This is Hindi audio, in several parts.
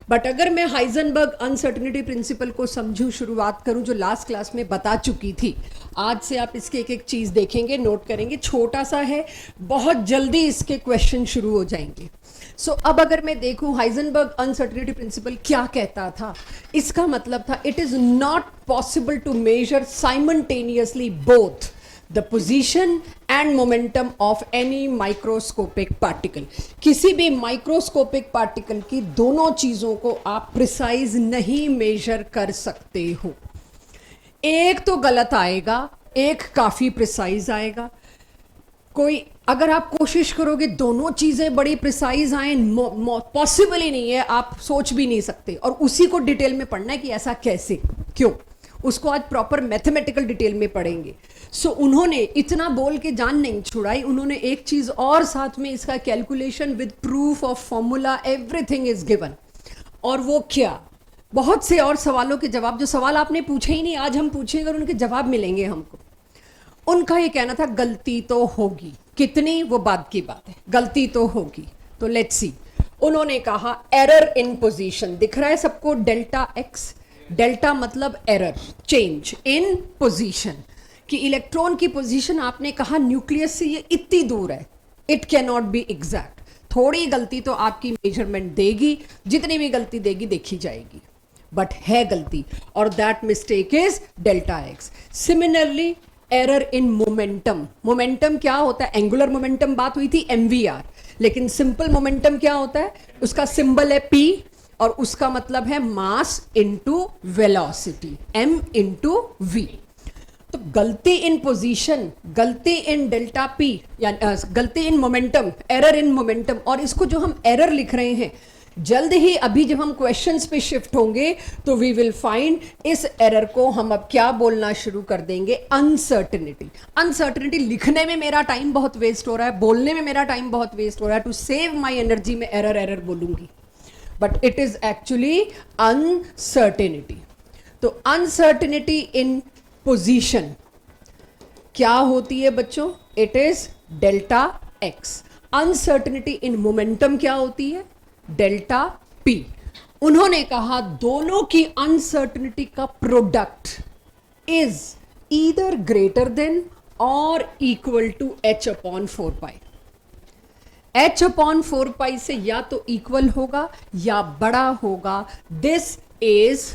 बट अगर मैं हाइजेनबर्ग अनसर्टेनिटी प्रिंसिपल को समझूं, शुरुआत करूं, जो लास्ट क्लास में बता चुकी थी, आज से आप इसके एक एक चीज़ देखेंगे, नोट करेंगे, छोटा सा है, बहुत जल्दी इसके क्वेश्चन शुरू हो जाएंगे। सो अब अगर मैं देखूं हाइजेनबर्ग अनसर्टेनिटी प्रिंसिपल क्या कहता था, इसका मतलब था it is not possible to measure simultaneously both the position and momentum of any microscopic particle। किसी भी माइक्रोस्कोपिक पार्टिकल की दोनों चीज़ों को आप प्रिसाइज नहीं मेजर कर सकते हो। एक तो गलत आएगा, एक काफ़ी प्रिसाइज आएगा। कोई अगर आप कोशिश करोगे दोनों चीज़ें बड़ी प्रिसाइज आए, पॉसिबल ही नहीं है, आप सोच भी नहीं सकते। और उसी को डिटेल में पढ़ना है कि ऐसा कैसे, क्यों, उसको आज प्रॉपर मैथमेटिकल डिटेल में पढ़ेंगे। सो उन्होंने इतना बोल के जान नहीं छुड़ाई, उन्होंने एक चीज़ और साथ में इसका calculation with proof of formula, everything is given. और वो क्या, बहुत से और सवालों के जवाब, जो सवाल आपने पूछे ही नहीं आज हम पूछेंगे और उनके जवाब मिलेंगे हमको। उनका ये कहना था गलती तो होगी, कितनी वो बाद की बात है, गलती तो होगी। तो लेट्स सी, उन्होंने कहा एरर इन पोजीशन, दिख रहा है सबको डेल्टा एक्स, डेल्टा मतलब एरर, चेंज इन पोजीशन, कि इलेक्ट्रॉन की पोजीशन आपने कहा न्यूक्लियस से ये इतनी दूर है, it can not be exact, थोड़ी गलती तो आपकी मेजरमेंट देगी, जितनी भी गलती देगी देखी जाएगी, बट है गलती, और that mistake is delta x. Similarly error in momentum, momentum क्या होता है, एंगुलर मोमेंटम बात हुई थी MVR, लेकिन सिंपल मोमेंटम क्या होता है, उसका सिंबल है P और उसका मतलब है मास into velocity, M into V। तो गलती इन पोजीशन, गलती इन डेल्टा P, या गलती in momentum, error in momentum, और इसको जो हम एरर लिख रहे हैं, जल्द ही अभी जब हम क्वेश्चंस पे शिफ्ट होंगे तो वी विल फाइंड इस एरर को हम अब क्या बोलना शुरू कर देंगे, अनसर्टेनिटी। अनसर्टेनिटी लिखने में मेरा टाइम बहुत वेस्ट हो रहा है, बोलने में मेरा टाइम बहुत वेस्ट हो रहा है, टू सेव माई एनर्जी में एरर एरर बोलूंगी, but it is actually uncertainty. तो अनसर्टेनिटी इन पोजीशन क्या होती है बच्चों, it is delta x. Uncertainty in momentum क्या होती है, डेल्टा पी। उन्होंने कहा दोनों की अनसर्टेनिटी का product is either greater than और इक्वल टू h/4π। h/4π से या तो इक्वल होगा या बड़ा होगा। This is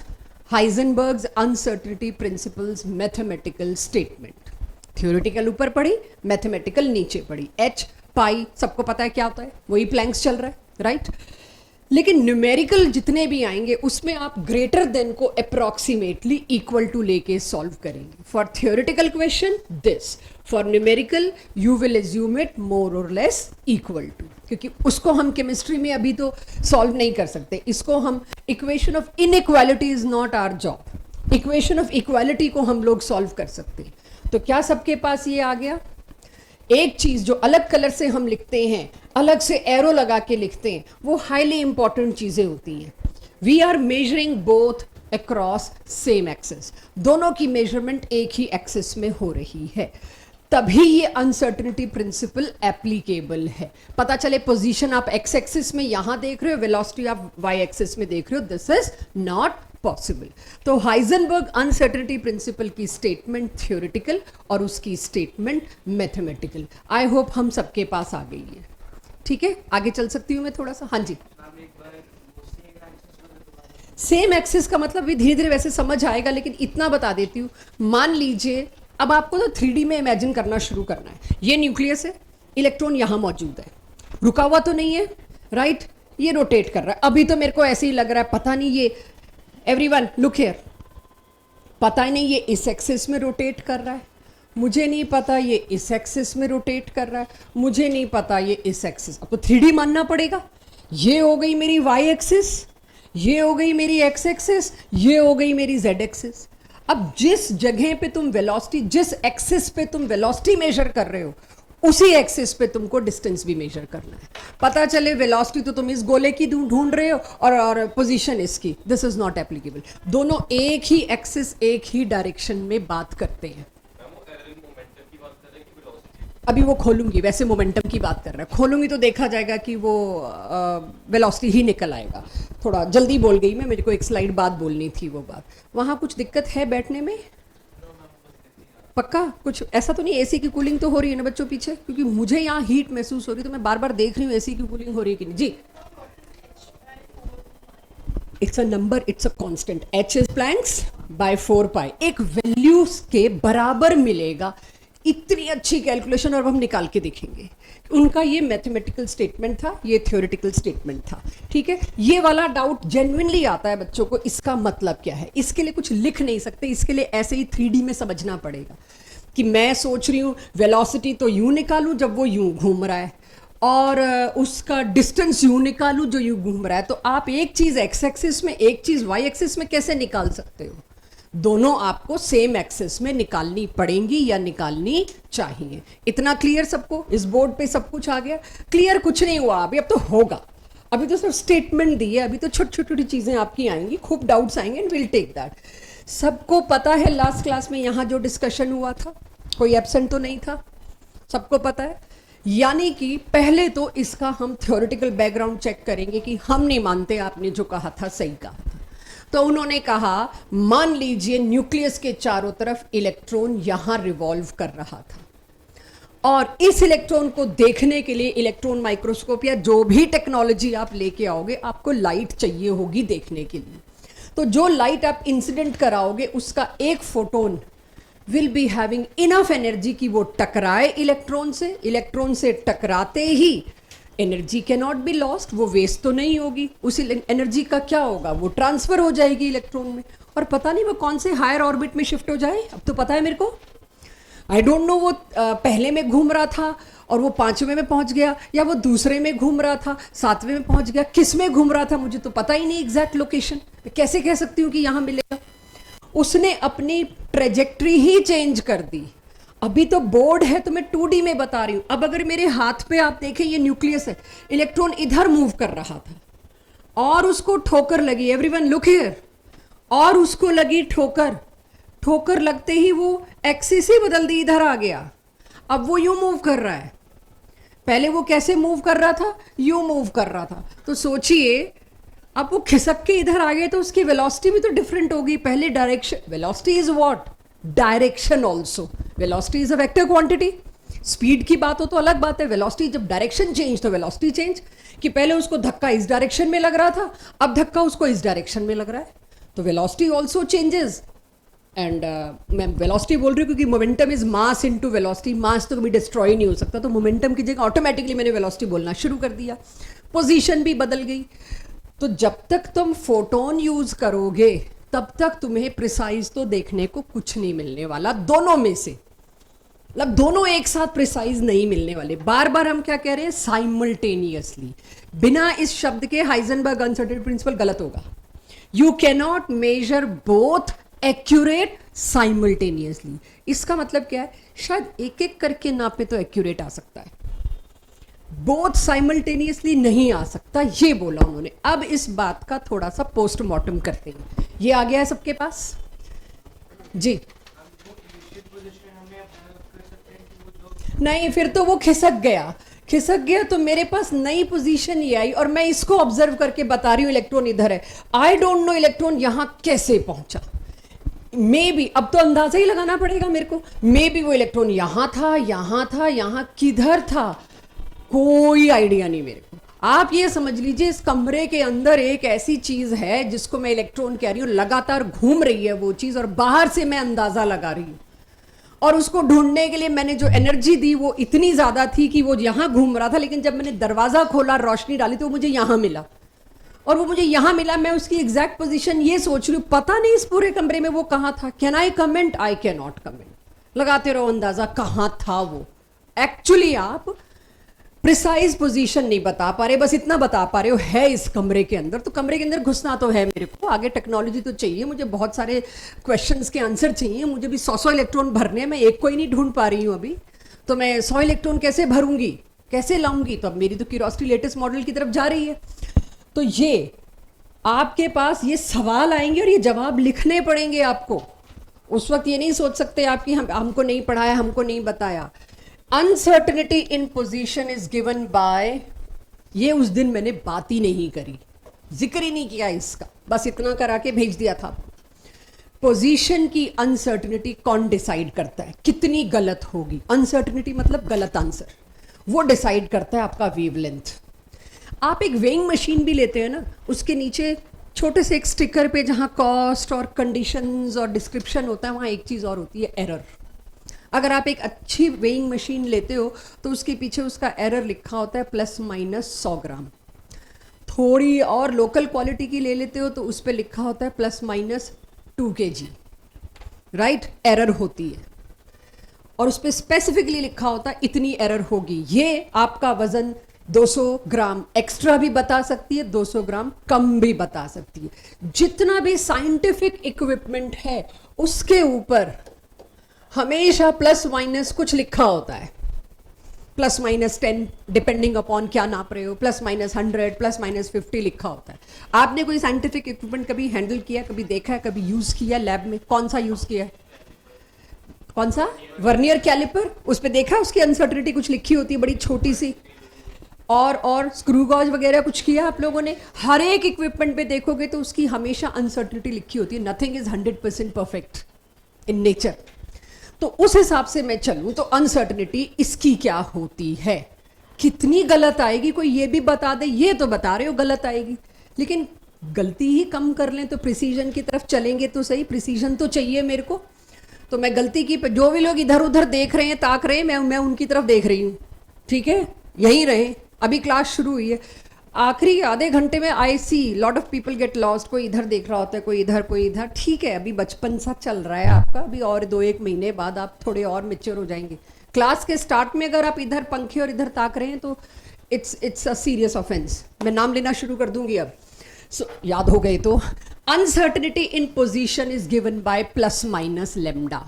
Heisenberg's uncertainty principles mathematical statement. Theoretical ऊपर पढ़ी, मैथमेटिकल नीचे पढ़ी। h पाई सबको पता है क्या होता है, वही प्लैंक्स चल रहा है, राइट। लेकिन न्यूमेरिकल जितने भी आएंगे उसमें आप ग्रेटर देन को अप्रोक्सीमेटली इक्वल टू लेके सॉल्व करेंगे। For theoretical question this, for numerical you will assume it more और लेस इक्वल टू, क्योंकि उसको हम केमिस्ट्री में अभी तो सॉल्व नहीं कर सकते। इसको हम, equation of inequality is not our job, equation of equality को हम लोग सॉल्व कर सकते हैं। तो क्या सबके पास ये आ गया? एक चीज जो अलग कलर से हम लिखते हैं, अलग से एरो लगा के लिखते हैं, वो हाईली इंपॉर्टेंट चीजें होती हैं। We are measuring both across same axis, दोनों की मेजरमेंट एक ही एक्सिस में हो रही है, तभी ये अनसर्टेनिटी प्रिंसिपल एप्लीकेबल है। पता चले पोजीशन आप एक्स एक्सिस में यहां देख रहे हो, वेलोसिटी आप वाई एक्सिस में देख रहे हो, दिस इज नॉट पॉसिबल। तो हाइजेनबर्ग अनसर्टेनिटी प्रिंसिपल की स्टेटमेंट थ्योरेटिकल और उसकी स्टेटमेंट मैथमेटिकल। आई होप हम सबके पास आ गई है, ठीक है। आगे चल सकती हूँ मैं थोड़ा सा? हाँ जी। सेम एक्सिस का मतलब भी धीरे धीरे वैसे समझ आएगा, लेकिन इतना बता देती हूँ। मान लीजिए अब आपको तो 3D में इमेजिन करना शुरू करना है। ये न्यूक्लियस है, इलेक्ट्रॉन यहाँ मौजूद है, रुका हुआ तो नहीं है, राइट। ये रोटेट कर रहा है, अभी तो मेरे को ऐसे ही लग रहा है, पता नहीं ये, एवरीवन लुक हियर, पता ही नहीं ये इस एक्सिस में रोटेट कर रहा है, मुझे नहीं पता ये इस एक्सिस में रोटेट कर रहा है, मुझे नहीं पता ये इस एक्सिस। अब तो 3D मानना पड़ेगा। ये हो गई मेरी वाई एक्सिस, ये हो गई मेरी एक्स एक्सिस, ये हो गई मेरी जेड एक्सिस। अब जिस जगह पे तुम वेलोसिटी, जिस एक्सिस पे तुम वेलोसिटी मेजर कर रहे हो, उसी एक्सिस पे तुमको डिस्टेंस भी मेजर करना है। पता चले वेलोसिटी तो तुम इस गोले की ढूंढ रहे हो और पोजीशन इसकी, दिस इज नॉट एप्लीकेबल। दोनों एक ही एक्सिस, एक ही डायरेक्शन में बात करते हैं। अभी वो खोलूंगी, वैसे मोमेंटम की बात कर रहा है, खोलूंगी तो देखा जाएगा कि वो वेलोसिटी ही निकल आएगा। थोड़ा जल्दी बोल गई मैं, मेरे को एक स्लाइड बाद बोलनी थी वो बात। वहाँ कुछ दिक्कत है बैठने में? पक्का कुछ ऐसा तो नहीं? एसी की कूलिंग तो हो रही है ना बच्चों पीछे? क्योंकि मुझे यहाँ हीट महसूस हो रही, तो मैं बार बार देख रही हूँ एसी की कूलिंग हो रही है कि नहीं। जी, it's a number, it's a constant, h is Planck's by 4 pi, एक वैल्यूज के बराबर मिलेगा। इतनी अच्छी कैलकुलेशन, और हम निकाल के देखेंगे। उनका ये मैथमेटिकल स्टेटमेंट था, ये थ्योरेटिकल स्टेटमेंट था, ठीक है। ये वाला डाउट जेन्युइनली आता है बच्चों को, इसका मतलब क्या है। इसके लिए कुछ लिख नहीं सकते, इसके लिए ऐसे ही 3D में समझना पड़ेगा कि मैं सोच रही हूँ वेलोसिटी तो यूं निकालूं जब वो यूं घूम रहा है, और उसका डिस्टेंस यूं निकालूं जो यूं घूम रहा है। तो आप एक चीज एक्स एक्सिस में, एक चीज वाई एक्सिस में कैसे निकाल सकते हो? दोनों आपको सेम एक्सिस में निकालनी पड़ेंगी या निकालनी चाहिए। इतना क्लियर सबको? इस बोर्ड पे सब कुछ आ गया? क्लियर कुछ नहीं हुआ अभी, अब तो होगा। अभी तो सिर्फ स्टेटमेंट दी है, अभी तो छोटी छोटी चीजें आपकी आएंगी, खूब डाउट्स आएंगे, एंड विल टेक दैट। सबको पता है लास्ट क्लास में यहाँ जो डिस्कशन हुआ था, कोई एब्सेंट तो नहीं था? सबको पता है? यानी कि पहले तो इसका हम थ्योरेटिकल बैकग्राउंड चेक करेंगे कि हम नहीं मानते आपने जो कहा था सही कहा था। तो उन्होंने कहा मान लीजिए न्यूक्लियस के चारों तरफ इलेक्ट्रॉन यहां रिवॉल्व कर रहा था, और इस इलेक्ट्रॉन को देखने के लिए इलेक्ट्रॉन माइक्रोस्कोप या जो भी टेक्नोलॉजी आप लेके आओगे, आपको लाइट चाहिए होगी देखने के लिए। तो जो लाइट आप इंसिडेंट कराओगे, उसका एक photon will be having enough energy कि वो टकराए इलेक्ट्रॉन से। इलेक्ट्रॉन से टकराते ही energy can not be lost, वो वेस्ट तो नहीं होगी। उस एनर्जी का क्या होगा? वो ट्रांसफर हो जाएगी इलेक्ट्रॉन में, और पता नहीं वो कौन से हायर ऑर्बिट में शिफ्ट हो जाए। अब तो पता है मेरे को, आई डोंट नो वो पहले में घूम रहा था और वो 5वें में पहुंच गया, या वो दूसरे में घूम रहा था 7वें में पहुंच गया। किस में घूम रहा था मुझे तो पता ही नहीं एग्जैक्ट लोकेशन। कैसे कह सकती हूँ कि यहां मिलेगा? उसने अपनी ट्रेजेक्ट्री ही चेंज कर दी। अभी तो बोर्ड है तो मैं 2D में बता रही हूं। अब अगर मेरे हाथ पे आप देखें, ये न्यूक्लियस है, इलेक्ट्रॉन इधर मूव कर रहा था और उसको ठोकर लगी। Everyone look here. और उसको लगी ठोकर, ठोकर लगते ही वो एक्सिस ही बदल दी, इधर आ गया। अब वो यूं मूव कर रहा है, पहले वो कैसे मूव कर रहा था? यूं मूव कर रहा था। तो सोचिए, अब वो खिसक के इधर आ गए तो उसकी वेलोसिटी भी तो डिफरेंट होगी। पहले direction, velocity is what? Direction also. Velocity is a vector quantity. Speed की बात हो तो अलग बात है, वेलोसिटी जब डायरेक्शन चेंज तो वेलोसिटी चेंज। कि पहले उसको धक्का इस डायरेक्शन में लग रहा था, अब धक्का उसको इस डायरेक्शन में लग रहा है, तो वेलोसिटी ऑल्सो चेंजेस। एंड मैं वेलोसिटी बोल रही हूँ क्योंकि momentum is mass into velocity. Mass तो कभी डिस्ट्रॉय नहीं हो सकता, तो मोमेंटम की जगह ऑटोमेटिकली मैंने वेलोसिटी बोलना शुरू कर दिया। पोजीशन भी बदल गई। तो जब तक तुम फोटोन यूज करोगे तब तक तुम्हें प्रिसाइज तो देखने को कुछ नहीं मिलने वाला, दोनों में से। मतलब दोनों एक साथ प्रिसाइज नहीं मिलने वाले। बार बार हम क्या कह रहे हैं? साइमल्टेनियसली। बिना इस शब्द के हाइजेनबर्ग अनसर्टेनिटी प्रिंसिपल गलत होगा। You can not measure both accurate simultaneously. इसका मतलब क्या है? शायद एक एक करके नापे तो एक्यूरेट आ सकता है, बोथ साइमल्टेनियसली नहीं आ सकता, ये बोला उन्होंने। अब इस बात का थोड़ा सा पोस्टमार्टम करते हैं। ये आ गया है सबके पास? जी नहीं, फिर तो वो खिसक गया। खिसक गया तो मेरे पास नई पोजीशन ये आई, और मैं इसको ऑब्जर्व करके बता रही हूँ इलेक्ट्रॉन इधर है। आई डोंट नो इलेक्ट्रॉन यहां कैसे पहुंचा। मे बी, अब तो अंदाजा ही लगाना पड़ेगा मेरे को, मे बी वो इलेक्ट्रॉन यहां था, यहां था, यहां किधर था, कोई आइडिया नहीं मेरे को। आप ये समझ लीजिए इस कमरे के अंदर एक ऐसी चीज है जिसको मैं इलेक्ट्रॉन कह रही हूँ, लगातार घूम रही है वो चीज, और बाहर से मैं अंदाजा लगा रही हूँ। और उसको ढूंढने के लिए मैंने जो एनर्जी दी वो इतनी ज्यादा थी कि वो यहां घूम रहा था, लेकिन जब मैंने दरवाजा खोला, रोशनी डाली, तो वो मुझे यहां मिला। और वो मुझे यहां मिला, मैं उसकी एग्जैक्ट पोजीशन ये सोच रही हूँ, पता नहीं इस पूरे कमरे में वो कहां था। Can I comment? I can not comment. लगाते रहो अंदाजा कहां था वो। एक्चुअली आप प्रिसाइज पोजीशन नहीं बता पा रहे, बस इतना बता पा रहे हो है इस कमरे के अंदर। तो कमरे के अंदर घुसना तो है मेरे को, आगे टेक्नोलॉजी तो चाहिए मुझे, बहुत सारे क्वेश्चंस के आंसर चाहिए मुझे भी। 100 इलेक्ट्रॉन भरने हैं, मैं एक को ही नहीं ढूंढ पा रही हूँ अभी। तो मैं 100 इलेक्ट्रॉन कैसे भरूंगी, कैसे लाऊंगी? तो अब मेरी तो क्यूरियोसिटी लेटेस्ट मॉडल की तरफ जा रही है। तो ये आपके पास ये सवाल आएंगे और ये जवाब लिखने पड़ेंगे आपको। उस वक्त ये नहीं सोच सकते आप कि हमको नहीं पढ़ाया, हमको नहीं बताया। Uncertainty in position is given by, ये उस दिन मैंने बात ही नहीं करी, जिक्र ही नहीं किया इसका, बस इतना करा के भेज दिया था। पोजीशन की अनसर्टनिटी कौन डिसाइड करता है, कितनी गलत होगी? अनसर्टनिटी मतलब गलत आंसर, वो डिसाइड करता है आपका वेवलेंथ। आप एक वेइंग मशीन भी लेते हैं ना, उसके नीचे छोटे से एक स्टिकर पे जहाँ कॉस्ट और कंडीशंस और डिस्क्रिप्शन होता है, वहाँ एक चीज़ और होती है, एरर। अगर आप एक अच्छी वेइंग मशीन लेते हो तो उसके पीछे उसका एरर लिखा होता है ±100 ग्राम। थोड़ी और लोकल क्वालिटी की ले लेते हो तो उस पर लिखा होता है ±2 kg, राइट? एरर होती है और उस पर स्पेसिफिकली लिखा होता है इतनी एरर होगी। ये आपका वजन 200 ग्राम एक्स्ट्रा भी बता सकती है, 200 ग्राम कम भी बता सकती है। जितना भी साइंटिफिक इक्विपमेंट है उसके ऊपर हमेशा प्लस माइनस कुछ लिखा होता है, ±10 डिपेंडिंग अपॉन क्या नाप रहे हो, ±100, ±50 लिखा होता है। आपने कोई साइंटिफिक इक्विपमेंट कभी हैंडल किया, कभी देखा है, कभी यूज किया लैब में? कौन सा यूज किया है? कौन सा? Vernier calliper. उस पर देखा उसकी अनसर्टेनिटी कुछ लिखी होती है बड़ी छोटी सी। और स्क्रू गॉज वगैरह कुछ किया आप लोगों ने? हर एक इक्विपमेंट पे देखोगे तो उसकी हमेशा अनसर्टेनिटी लिखी होती है। Nothing is 100% perfect in nature. तो उस हिसाब से मैं चलूं तो अनसर्टेनिटी इसकी क्या होती है, कितनी गलत आएगी? कोई ये भी बता दे, ये तो बता रहे हो गलत आएगी, लेकिन गलती ही कम कर लें तो प्रिसीजन की तरफ चलेंगे तो सही। प्रिसीजन तो चाहिए मेरे को, तो मैं गलती की, जो भी लोग इधर उधर देख रहे हैं, ताक रहे हैं, मैं उनकी तरफ देख रही हूँ, ठीक है? यही रहे। अभी क्लास शुरू हुई है, आखिरी आधे घंटे में I see lot of people get lost. कोई इधर देख रहा होता है, कोई इधर, कोई इधर। ठीक है, अभी बचपन सा चल रहा है आपका, अभी और 2-1 महीने बाद आप थोड़े और मेच्योर हो जाएंगे। क्लास के स्टार्ट में अगर आप इधर पंखे और इधर ताक रहे हैं तो इट्स अ सीरियस ऑफेंस। मैं नाम लेना शुरू कर दूंगी अब। याद हो गए तो, uncertainty in position is given by plus lambda,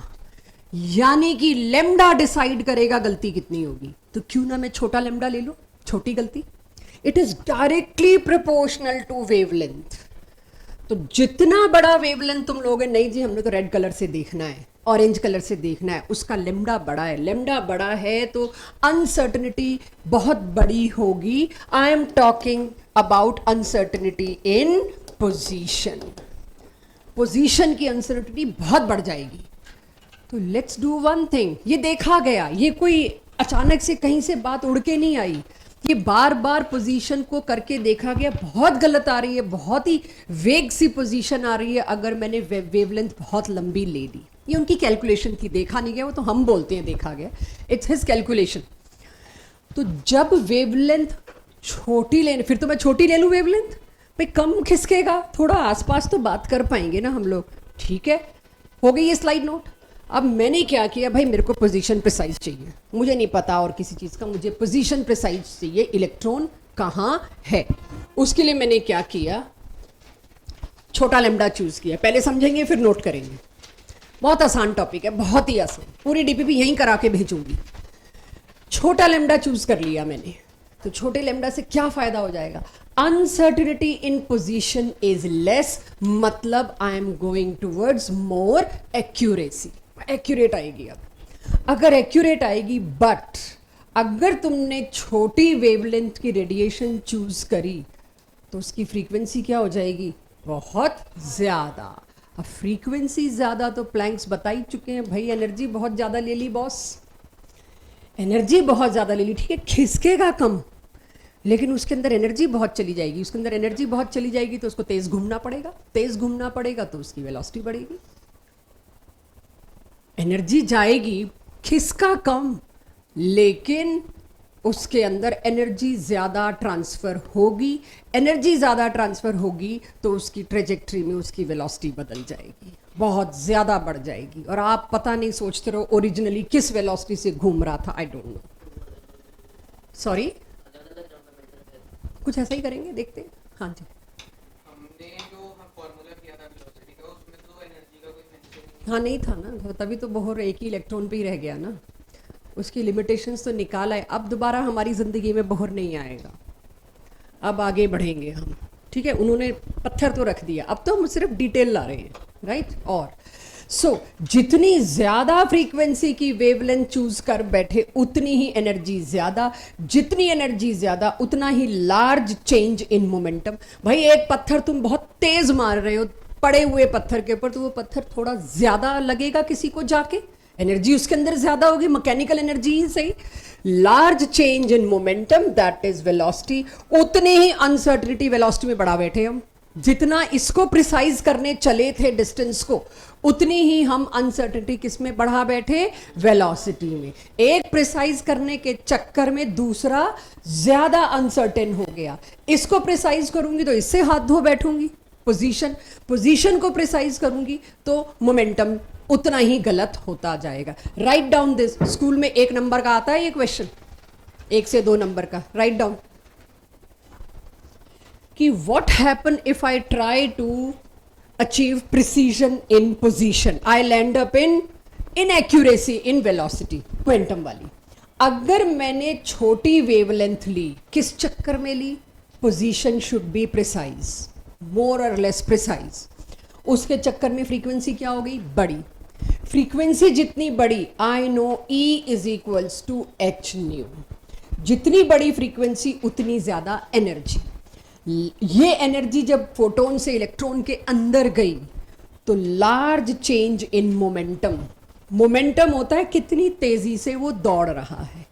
यानी कि लेमडा डिसाइड करेगा गलती कितनी होगी। तो क्यों ना मैं छोटा लेमडा ले लूं, छोटी गलती। It is directly proportional to wavelength. तो जितना बड़ा वेवलेंथ तुम लोगे, नहीं जी हमने तो रेड कलर से देखना है, ऑरेंज कलर से देखना है, उसका लेमडा बड़ा है। लेमडा बड़ा है तो अनसर्टेनिटी बहुत बड़ी होगी। I am talking about uncertainty in position. Position की अनसर्टेनिटी बहुत बढ़ जाएगी। तो लेट्स डू वन थिंग। ये देखा गया, ये कोई अचानक से कहीं से बात उड़ के नहीं आई, ये बार बार पोजीशन को करके देखा गया। बहुत गलत आ रही है, बहुत ही वेग सी पोजीशन आ रही है अगर मैंने वेवलेंथ बहुत लंबी ले ली। ये उनकी कैलकुलेशन थी, देखा नहीं गया, वो तो हम बोलते हैं देखा गया, इट्स हिज कैलकुलेशन। तो जब वेवलेंथ छोटी लेने, फिर तो मैं छोटी ले लूँ वेवलेंथ, भाई कम खिसकेगा, थोड़ा आसपास तो बात कर पाएंगे ना हम लोग। ठीक है, हो गई ये स्लाइड नोट। अब मैंने क्या किया, भाई मेरे को पोजीशन प्रिसाइज चाहिए, मुझे नहीं पता और किसी चीज़ का, मुझे पोजीशन प्रिसाइज चाहिए, इलेक्ट्रॉन कहाँ है। उसके लिए मैंने क्या किया, छोटा लेमडा चूज किया। पहले समझेंगे फिर नोट करेंगे, बहुत आसान टॉपिक है, बहुत ही आसान, पूरी डीपीपी यहीं करा के भेजूंगी। छोटा लेमडा चूज कर लिया मैंने, तो छोटे लेमडा से क्या फायदा हो जाएगा? Uncertainty in position is less, मतलब I am going towards more accuracy. Accurate आएगी। अब अगर एक्यूरेट आएगी, बट अगर तुमने छोटी वेवलेंथ की रेडिएशन चूज करी तो उसकी फ्रीक्वेंसी क्या हो जाएगी? बहुत ज्यादा। अब फ्रीक्वेंसी ज्यादा तो प्लैंक्स बता ही चुके हैं भाई, एनर्जी बहुत ज्यादा ले ली बॉस, एनर्जी बहुत ज्यादा ले ली। ठीक है, खिसकेगा कम, लेकिन उसके अंदर एनर्जी बहुत चली जाएगी। उसके अंदर एनर्जी बहुत चली जाएगी तो उसको तेज घूमना पड़ेगा, तेज घूमना पड़ेगा तो उसकी वेलोसिटी बढ़ेगी। एनर्जी जाएगी, खिसका कम, लेकिन उसके अंदर एनर्जी ज़्यादा ट्रांसफ़र होगी। एनर्जी ज़्यादा ट्रांसफ़र होगी तो उसकी ट्रेजेक्ट्री में उसकी वेलोसिटी बदल जाएगी, बहुत ज़्यादा बढ़ जाएगी। और आप पता नहीं सोचते रहो ओरिजिनली किस वेलोसिटी से घूम रहा था, आई डोंट नो, सॉरी। कुछ ऐसा ही करेंगे, देखते हैं। हाँ जी, हमने जो फॉर्मूला किया था वेलोसिटी का, उसमें तो एनर्जी का कोई मेंशन हाँ नहीं था ना, तभी तो बोहर एक ही इलेक्ट्रॉन पे ही रह गया ना, उसकी लिमिटेशंस तो निकाल आए। अब दोबारा हमारी ज़िंदगी में बोहर नहीं आएगा, अब आगे बढ़ेंगे हम। ठीक है, उन्होंने पत्थर तो रख दिया, अब तो हम सिर्फ डिटेल ला रहे हैं, राइट। और सो जितनी ज्यादा फ्रीक्वेंसी की वेवलेंथ चूज कर बैठे उतनी ही एनर्जी ज्यादा, जितनी एनर्जी ज्यादा उतना ही लार्ज चेंज इन मोमेंटम। भाई एक पत्थर तुम बहुत तेज मार रहे हो पड़े हुए पत्थर के ऊपर, तो वो पत्थर थोड़ा ज्यादा लगेगा किसी को जाके, एनर्जी उसके अंदर ज्यादा होगी, मैकेनिकल एनर्जी ही सही। Large change in momentum that is velocity. उतनी ही अनसर्टिनिटी वेलोसिटी में बढ़ा बैठे हम, जितना इसको प्रिसाइज करने चले थे डिस्टेंस को, उतनी ही हम अनसर्टिनिटी किस में बढ़ा बैठे, वेलोसिटी में। एक प्रिसाइज करने के चक्कर में दूसरा ज्यादा अनसर्टेन हो गया। इसको प्रिसाइज करूंगी तो इससे हाथ धो बैठूंगी, पोजीशन को प्रिसाइज करूंगी तो मोमेंटम उतना ही गलत होता जाएगा। Write down this. स्कूल में 1 नंबर का आता है ये क्वेश्चन, 1 से 2 नंबर का। राइट डाउन कि what happen if I try to achieve precision in position, I land up in inaccuracy in velocity, quantum वाली। अगर मैंने छोटी वेवलेंथ ली, किस चक्कर में ली, position should be precise, more और लेस प्रिसाइज। उसके चक्कर में फ्रीक्वेंसी क्या हो गई, बड़ी। फ्रीक्वेंसी जितनी बड़ी, I know E is equals to h nu. जितनी बड़ी फ्रीक्वेंसी उतनी ज्यादा एनर्जी। ये एनर्जी जब फोटोन से इलेक्ट्रॉन के अंदर गई तो large change in momentum. Momentum होता है कितनी तेजी से वो दौड़ रहा है,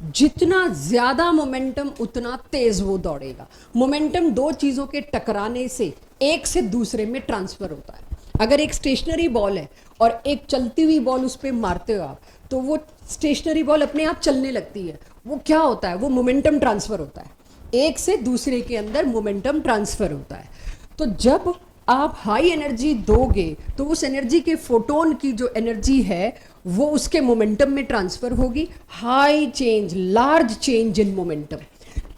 जितना ज्यादा मोमेंटम उतना तेज वो दौड़ेगा। मोमेंटम 2 चीजों के टकराने से एक से दूसरे में ट्रांसफर होता है। अगर एक स्टेशनरी बॉल है और एक चलती हुई बॉल उस पर मारते हो आप, तो वो स्टेशनरी बॉल अपने आप चलने लगती है। वो क्या होता है, वो मोमेंटम ट्रांसफर होता है, एक से दूसरे के अंदर मोमेंटम ट्रांसफर होता है। तो जब आप हाई एनर्जी दोगे तो उस एनर्जी के फोटोन की जो एनर्जी है वो उसके मोमेंटम में ट्रांसफर होगी। High change, large change in momentum.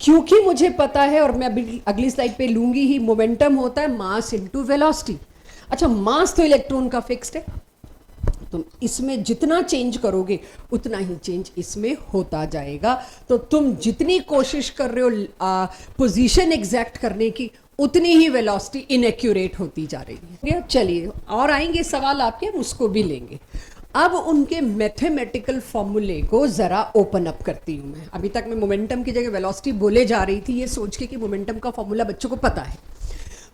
क्योंकि मुझे पता है, और मैं अगली स्लाइड पे लूंगी ही, मोमेंटम होता है मास इनटू वेलोसिटी। अच्छा, मास तो इलेक्ट्रॉन का फिक्स्ड है, तुम इसमें जितना चेंज करोगे उतना ही चेंज इसमें होता जाएगा। तो तुम जितनी कोशिश कर रहे हो पोजीशन एग्जैक्ट करने की, उतनी ही वेलोसिटी इनएक्यूरेट होती जा रही है। चलिए और आएंगे सवाल आपके, हम उसको भी लेंगे। अब उनके मैथमेटिकल फॉर्मूले को जरा ओपन अप करती हूं मैं। अभी तक मैं मोमेंटम की जगह वेलोसिटी बोले जा रही थी, ये सोच के कि मोमेंटम का फॉर्मूला बच्चों को पता है।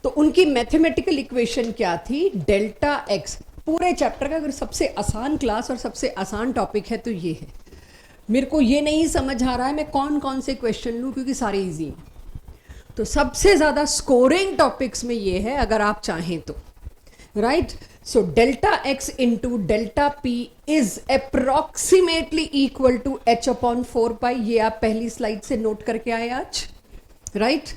तो उनकी मैथमेटिकल इक्वेशन क्या थी, डेल्टा एक्स। पूरे चैप्टर का अगर सबसे आसान क्लास और सबसे आसान टॉपिक है तो ये है। मेरे को ये नहीं समझ आ रहा है मैं कौन कौन से क्वेश्चन लूं, क्योंकि सारे इजी हैं। तो सबसे ज्यादा स्कोरिंग टॉपिक्स में ये है अगर आप चाहें तो, right. So delta x into delta p is approximately equal to h upon 4 pi. ये आप पहली स्लाइड से नोट करके आए आज, राइट।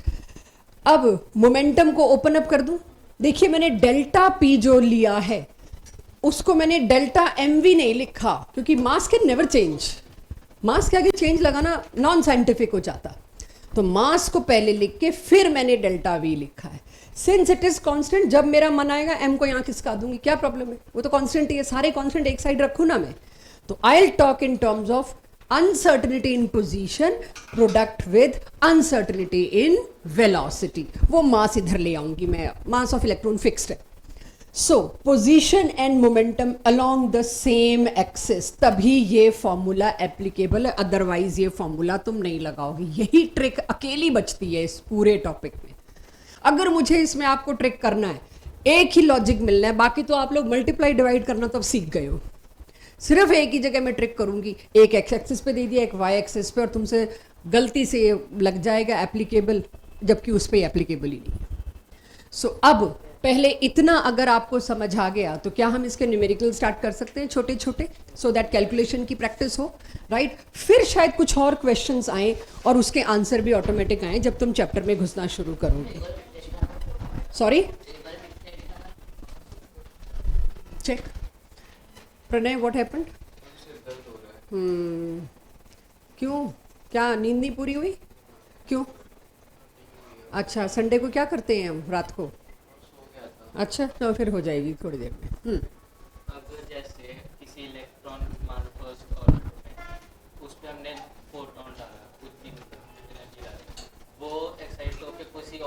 अब मोमेंटम को ओपन अप कर दूं। देखिए मैंने डेल्टा पी जो लिया है उसको मैंने डेल्टा एम वी नहीं लिखा, क्योंकि मास कैन नेवर चेंज। मास के आगे चेंज लगाना नॉन साइंटिफिक हो जाता। तो मास को पहले लिख के फिर मैंने डेल्टा वी लिखा है। सिंस इट इज कांस्टेंट, जब मेरा मन आएगा एम को यहां खिसका दूंगी, क्या प्रॉब्लम है, वो तो कांस्टेंट ही है। सारे कांस्टेंट एक साइड रखूं ना मैं। तो I will talk in terms of uncertainty in position product with uncertainty in velocity। वो मास इधर ले आऊंगी मैं, मास ऑफ इलेक्ट्रॉन फिक्स्ड है। सो position and momentum along the same axis, तभी ये फॉर्मूला एप्लीकेबल है, अदरवाइज ये फॉर्मूला तुम नहीं लगाओगे। यही ट्रिक अकेली बचती है इस पूरे टॉपिक में। अगर मुझे इसमें आपको ट्रिक करना है, एक ही लॉजिक मिलना है, बाकी तो आप लोग मल्टीप्लाई डिवाइड करना तो अब सीख गए हो। सिर्फ एक ही जगह मैं ट्रिक करूंगी, एक एक्स एक्सिस पे दे दिया, एक वाई एक्सिस पे, और तुमसे गलती से लग जाएगा एप्लीकेबल, जबकि उस पर एप्लीकेबल ही नहीं है। सो अब पहले इतना अगर आपको समझ आ गया तो क्या हम इसके न्यूमेरिकल स्टार्ट कर सकते हैं छोटे छोटे, सो दैट कैलकुलेशन की प्रैक्टिस हो, राइट। फिर शायद कुछ और क्वेश्चंस आए और उसके आंसर भी ऑटोमेटिक आए जब तुम चैप्टर में घुसना शुरू करोगे। Sorry, check Pranay, what happened? क्यों, क्या नींद नहीं पूरी हुई? क्यों? अच्छा, संडे को क्या करते हैं हम रात को? अच्छा, तो फिर हो जाएगी थोड़ी देर में। अगर जैसे किसी इलेक्ट्रॉन मान लो फर्स्ट ऑर्बिट में, उस पे हमने फोटोन डाला, उतनी एनर्जी डाली, वो एक्साइट होकर किसी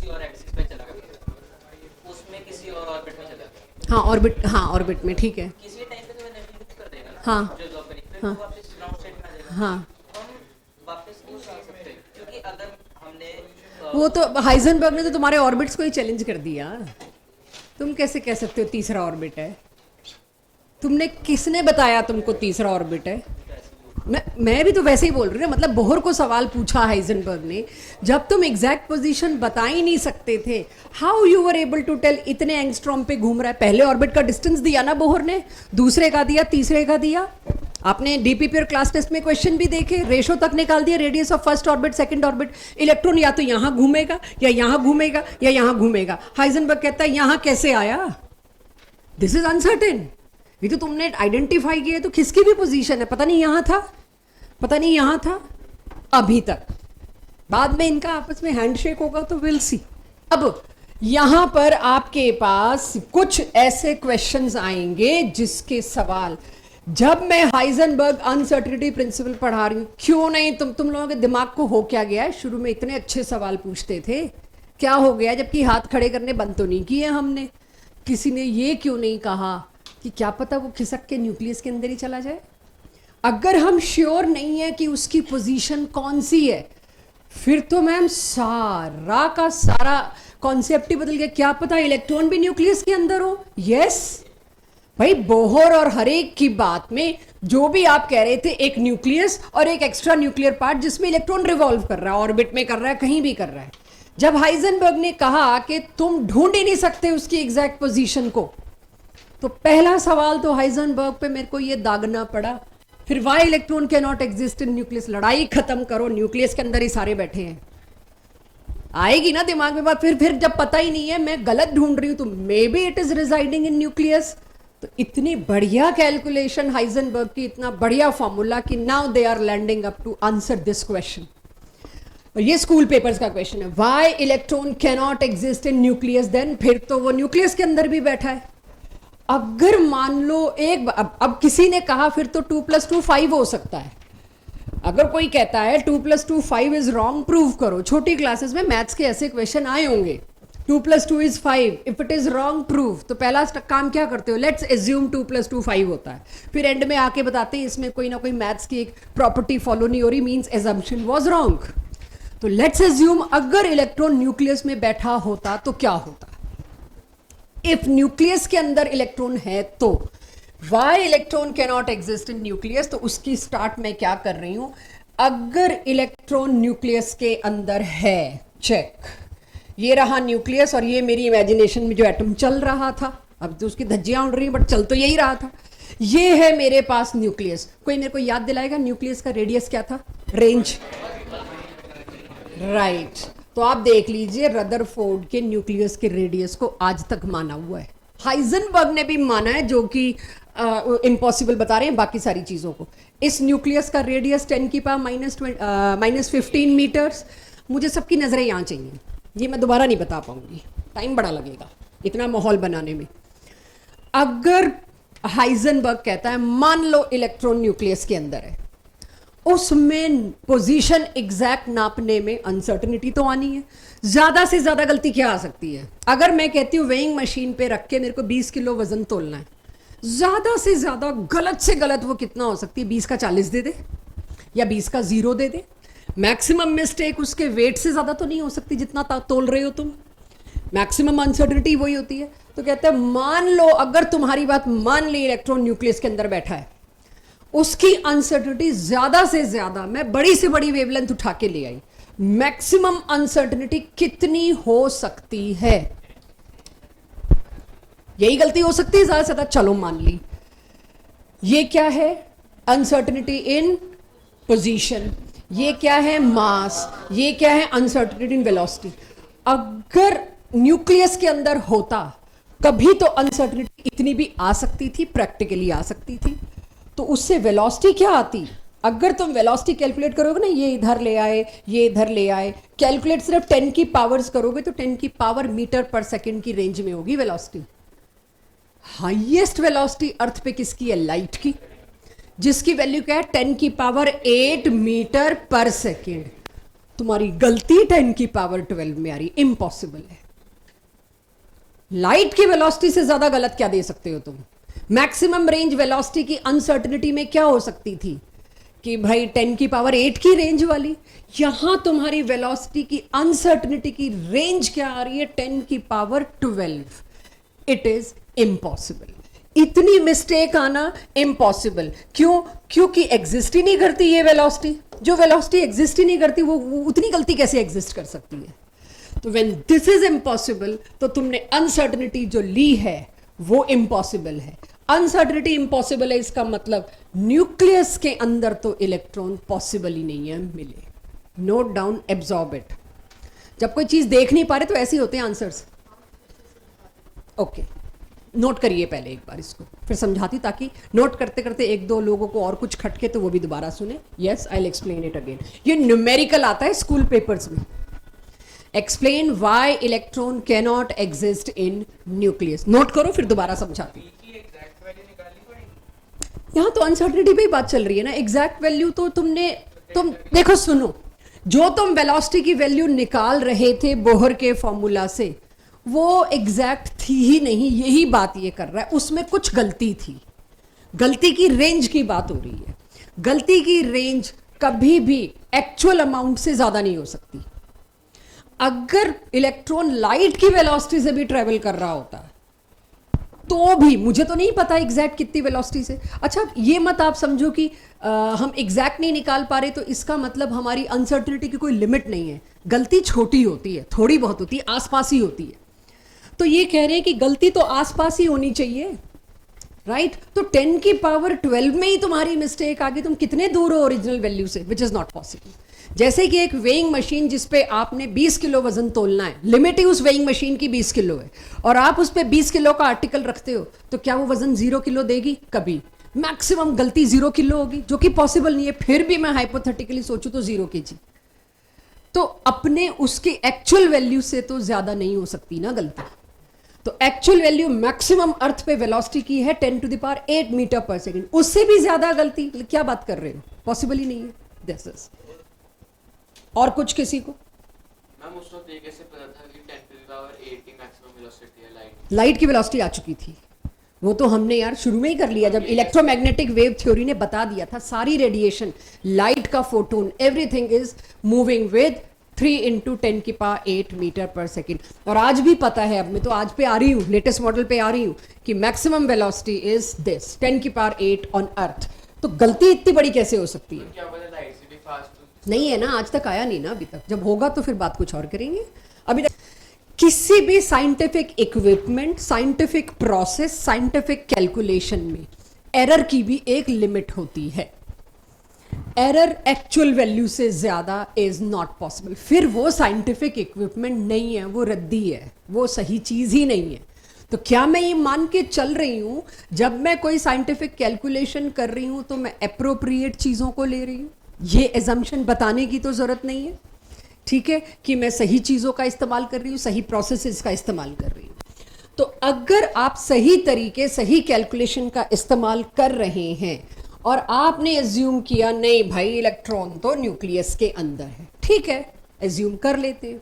और एक्सिस पे चला गया, उसमें किसी और ऑर्बिट में चला गया। हाँ ऑर्बिट में, ठीक है। किसी टाइम पे तो एनर्जी कुछ कर देगा ना, हाँ जो ड्रॉप करेगी, फिर हाँ वो वापस ग्राउंड स्टेट में आ जाएगा। हाँ, तो हम वापस नहीं उठा सकते, क्योंकि अगर हमने वो तो हाइजेनबर्ग ने तो तुम्हारे ऑर्बिट्स को ही चैलेंज कर दिया। तुम कैसे कह सकते हो तीसरा ऑर्बिट है? तुमने, किसने बताया तुमको तीसरा ऑर्बिट है? मैं भी तो वैसे ही बोल रही हूँ, मतलब बोहर को सवाल पूछा हाइजेनबर्ग ने, जब तुम एग्जैक्ट पोजीशन बता ही नहीं सकते थे, how you were able to tell इतने एंगस्ट्रॉम पे घूम रहा है? पहले ऑर्बिट का डिस्टेंस दिया ना बोहर ने, दूसरे का दिया, तीसरे का दिया। आपने डीपीपी और क्लास टेस्ट में क्वेश्चन भी देखे, रेशो तक निकाल दिया, radius of first orbit second orbit. Electron या तो यहाँ घूमेगा या यहाँ घूमेगा या यहाँ घूमेगा। हाइजेनबर्ग कहता है यहाँ कैसे आया? This is uncertain. ये तो तुमने आइडेंटिफाई किया, तो किसकी भी पोजीशन है, पता नहीं यहाँ था, पता नहीं यहाँ था, अभी तक। बाद में इनका आपस में हैंडशेक होगा तो विल सी। अब यहां पर आपके पास कुछ ऐसे क्वेश्चंस आएंगे जिसके सवाल, जब मैं हाइजेनबर्ग अनसर्टेनिटी प्रिंसिपल पढ़ा रही हूं, क्यों नहीं तुम लोगों के दिमाग को हो क्या गया है? शुरू में इतने अच्छे सवाल पूछते थे, क्या हो गया? जबकि हाथ खड़े करने बंद तो नहीं किए हमने। किसी ने ये क्यों नहीं कहा कि क्या पता वो खिसक के न्यूक्लियस के अंदर ही चला जाए? अगर हम श्योर नहीं है कि उसकी पोजीशन कौन सी है, फिर तो मैम सारा का सारा कॉन्सेप्ट ही बदल गया। क्या पता इलेक्ट्रॉन भी न्यूक्लियस के अंदर हो। यस भाई, बोहर और हरेक की बात में जो भी आप कह रहे थे, एक न्यूक्लियस और एक एक्स्ट्रा न्यूक्लियर पार्ट जिसमें इलेक्ट्रॉन रिवॉल्व कर रहा है, ऑर्बिट में कर रहा है, कहीं भी कर रहा है। जब हाइजेनबर्ग ने कहा कि तुम ढूंढ ही नहीं सकते उसकी एग्जैक्ट पोजीशन को, तो पहला सवाल तो हाइजेनबर्ग पे मेरे को ये दागना पड़ा। फिर why electron can not exist in nucleus, लड़ाई खत्म करो, न्यूक्लियस के अंदर ही सारे बैठे हैं। आएगी ना दिमाग में बात। फिर जब पता ही नहीं है, मैं गलत ढूंढ रही हूं, तो may be it is residing in nucleus. तो इतनी बढ़िया कैलकुलेशन हाइजेनबर्ग की, इतना बढ़िया फॉर्मूला कि now they are landing up to answer this question. और ये स्कूल पेपर्स का क्वेश्चन है, why electron can not exist in nucleus. Then फिर तो वो न्यूक्लियस के अंदर भी बैठा है। अगर मान लो एक अब किसी ने कहा फिर तो 2 + 2 5 हो सकता है। अगर कोई कहता है 2 + 2 5 इज रॉन्ग, प्रूव करो। छोटी क्लासेस में मैथ्स के ऐसे क्वेश्चन आए होंगे, 2 + 2 is 5, if it is wrong prove. तो पहला काम क्या करते हो, लेट्स एज्यूम 2 + 2 5 होता है, फिर एंड में आके बताते हैं इसमें कोई ना कोई मैथ्स की एक प्रॉपर्टी फॉलो नहीं हो रही, मीन्स एजम्पशन वाज रॉन्ग। तो लेट्स एज्यूम अगर इलेक्ट्रॉन न्यूक्लियस में बैठा होता तो क्या होता। इफ न्यूक्लियस के अंदर इलेक्ट्रॉन है तो why electron can not exist in nucleus. तो उसकी स्टार्ट मैं क्या कर रही हूं, अगर इलेक्ट्रॉन न्यूक्लियस के अंदर है, चेक, ये रहा न्यूक्लियस और ये मेरी इमेजिनेशन में जो एटम चल रहा था, अब तो उसकी धज्जियां उड़ रही हैं बट चल तो यही रहा था। ये है मेरे पास न्यूक्लियस। कोई मेरे को याद दिलाएगा न्यूक्लियस का रेडियस क्या था, रेंज? राइट। तो आप देख लीजिए, रदरफोर्ड के न्यूक्लियस के रेडियस को आज तक माना हुआ है, हाइजेनबर्ग ने भी माना है, जो कि इम्पॉसिबल बता रहे हैं बाकी सारी चीजों को। इस न्यूक्लियस का रेडियस 10 की पावर -15 मीटर्स। मुझे सबकी नजरें यहाँ चाहिए, ये मैं दोबारा नहीं बता पाऊंगी, टाइम बड़ा लगेगा इतना माहौल बनाने में। अगर हाइजेनबर्ग कहता है मान लो इलेक्ट्रॉन न्यूक्लियस के अंदर है, उसमें पोजीशन एग्जैक्ट नापने में अनसर्टेनिटी तो आनी है। ज्यादा से ज्यादा गलती क्या आ सकती है? अगर मैं कहती हूँ वेइंग मशीन पे रख के मेरे को 20 किलो वजन तोलना है, ज्यादा से ज्यादा गलत से गलत वो कितना हो सकती है, 20 का 40 दे दे या 20 का 0 दे दे। मैक्सिमम मिस्टेक उसके वेट से ज्यादा तो नहीं हो सकती जितना तोल रहे हो तुम। मैक्सिमम अनसर्टेनिटी वही होती है। तो कहते हैं मान लो, अगर तुम्हारी बात मान ली इलेक्ट्रॉन न्यूक्लियस के अंदर बैठा है, उसकी अनसर्टेनिटी ज्यादा से ज्यादा, मैं बड़ी से बड़ी वेवलेंथ उठा के ले आई, मैक्सिमम अनसर्टेनिटी कितनी हो सकती है? यही गलती हो सकती है ज्यादा से ज्यादा। चलो मान ली, ये क्या है, अनसर्टेनिटी इन पोजीशन, ये क्या है, मास, ये क्या है, अनसर्टेनिटी इन वेलोसिटी। अगर न्यूक्लियस के अंदर होता कभी तो अनसर्टेनिटी इतनी भी आ सकती थी, प्रैक्टिकली आ सकती थी। तो उससे वेलोसिटी क्या आती? अगर तुम वेलोसिटी कैलकुलेट करोगे ना, ये इधर ले आए, ये इधर ले आए, कैलकुलेट सिर्फ 10 की पावर्स करोगे तो 10 की पावर मीटर/सेकंड की रेंज में होगी वेलोसिटी। हाईएस्ट वेलोसिटी अर्थ पे किसकी है? लाइट की, जिसकी वैल्यू क्या है, 10 की पावर 8 मीटर/सेकंड। तुम्हारी गलती 10 की पावर 12 में आ रही, इम्पॉसिबल है। लाइट की वेलोसिटी से ज्यादा गलत क्या दे सकते हो तुम? मैक्सिमम रेंज वेलोसिटी की अनसर्टिनिटी में क्या हो सकती थी कि भाई 10 की पावर 8 की रेंज वाली। यहां तुम्हारी वेलोसिटी की अनसर्टिनिटी की रेंज क्या आ रही है? 10 की पावर 12। It is impossible. इतनी मिस्टेक आना इम्पॉसिबल। क्यों? क्योंकि एग्जिस्ट ही नहीं करती ये वेलोसिटी। जो वेलोसिटी एग्जिस्ट ही नहीं करती वो उतनी गलती कैसे एग्जिस्ट कर सकती है? तो व्हेन दिस इज इम्पॉसिबल तो तुमने अनसर्टिनिटी जो ली है वो इम्पॉसिबल है। अनसर्टिनिटी इम्पॉसिबल है, इसका मतलब न्यूक्लियस के अंदर तो इलेक्ट्रॉन पॉसिबल ही नहीं है मिले। Note down, absorb it. जब कोई चीज देख नहीं पा रहे तो ऐसे ही होते हैं आंसर्स। ओके, नोट करिए पहले एक बार इसको, फिर समझाती, ताकि नोट करते करते एक दो लोगों को और कुछ खटके तो वो भी दोबारा सुने। Yes, I will explain it again. ये न्यूमेरिकल आता है स्कूल पेपर्स में। Explain why electron cannot exist in nucleus. Note करो, फिर दोबारा समझाती। यहां तो अनसर्टिनिटी पे ही बात चल रही है ना। एग्जैक्ट वैल्यू तो तुम देखो, सुनो, जो तुम वेलोसिटी की वैल्यू निकाल रहे थे बोहर के फॉर्मूला से, वो एग्जैक्ट थी ही नहीं। यही बात ये कर रहा है, उसमें कुछ गलती थी। गलती की रेंज की बात हो रही है। गलती की रेंज कभी भी एक्चुअल अमाउंट से ज्यादा नहीं हो सकती। अगर इलेक्ट्रॉन लाइट की वेलोसिटी से भी ट्रेवल कर रहा होता तो भी, मुझे तो नहीं पता एग्जैक्ट कितनी वेलोसिटी से। अच्छा, ये मत आप समझो कि हम एग्जैक्ट नहीं निकाल पा रहे तो इसका मतलब हमारी अनसर्टिनिटी की कोई लिमिट नहीं है। गलती छोटी होती है, थोड़ी बहुत होती है, आसपास ही होती है। तो ये कह रहे हैं कि गलती तो आसपास ही होनी चाहिए, राइट? तो 10 की पावर 12 में ही तुम्हारी मिस्टेक आ गई। तुम कितने दूर हो ओरिजिनल वैल्यू से, विच इज नॉट पॉसिबल। जैसे कि एक वेइंग मशीन जिस पे आपने 20 किलो वजन तोलना है, लिमिट ही उस वेइंग मशीन की 20 किलो है, और आप उस पे 20 किलो का आर्टिकल रखते हो, तो क्या वो वजन 0 किलो देगी? कभी। मैक्सिमम गलती 0 किलो होगी, जो कि पॉसिबल नहीं है। फिर भी मैं हाइपोथेटिकली सोचूं तो 0 kg। तो अपने उसके एक्चुअल वैल्यू से तो ज्यादा नहीं हो सकती ना गलती। तो एक्चुअल वैल्यू मैक्सिमम अर्थ पे वेलोसिटी की है 10 टू द पावर 8 मीटर पर सेकेंड। उससे भी ज्यादा गलती, क्या बात कर रहे हो? पॉसिबल ही नहीं है। This is. और कुछ किसी को? मैम उस वक्त ये कैसे पता था कि 10 टू द पावर 8 की मैक्सिमम वेलोसिटी है लाइट? लाइट की वेलोसिटी आ चुकी थी। वो तो हमने यार शुरू में ही कर लिया, जब इलेक्ट्रोमैग्नेटिक वेव थ्योरी ने बता दिया था सारी रेडिएशन, लाइट का photon, everything is moving with 3 × 10 की पावर 8 मीटर पर सेकेंड। और आज भी पता है, अब मैं तो आज पे आ रही हूँ, लेटेस्ट मॉडल पे आ रही हूँ कि मैक्सिमम वेलोसिटी इज दिस 10 की पावर 8 ऑन अर्थ। तो गलती इतनी बड़ी कैसे हो सकती है? क्या पता लाइट से भी फास्ट नहीं है ना, आज तक आया नहीं ना अभी तक। जब होगा तो फिर बात कुछ और करेंगे। अभी तक किसी भी scientific equipment, scientific process, scientific calculation में एरर की भी एक लिमिट होती है। एरर एक्चुअल वैल्यू से ज्यादा इज नॉट पॉसिबल। फिर वो साइंटिफिक इक्विपमेंट नहीं है, वो रद्दी है, वो सही चीज ही नहीं है। तो क्या मैं ये मान के चल रही हूं जब मैं कोई साइंटिफिक कैलकुलेशन कर रही हूं तो मैं एप्रोप्रिएट चीजों को ले रही हूं? ये एजम्पशन बताने की तो जरूरत नहीं है, ठीक है, कि मैं सही चीजों का इस्तेमाल कर रही हूं, सही प्रोसेसेस का इस्तेमाल कर रही हूं। तो अगर आप सही तरीके, सही कैलकुलेशन का इस्तेमाल कर रहे हैं और आपने एज्यूम किया नहीं भाई इलेक्ट्रॉन तो न्यूक्लियस के अंदर है, ठीक है, एज्यूम कर लेते हैं।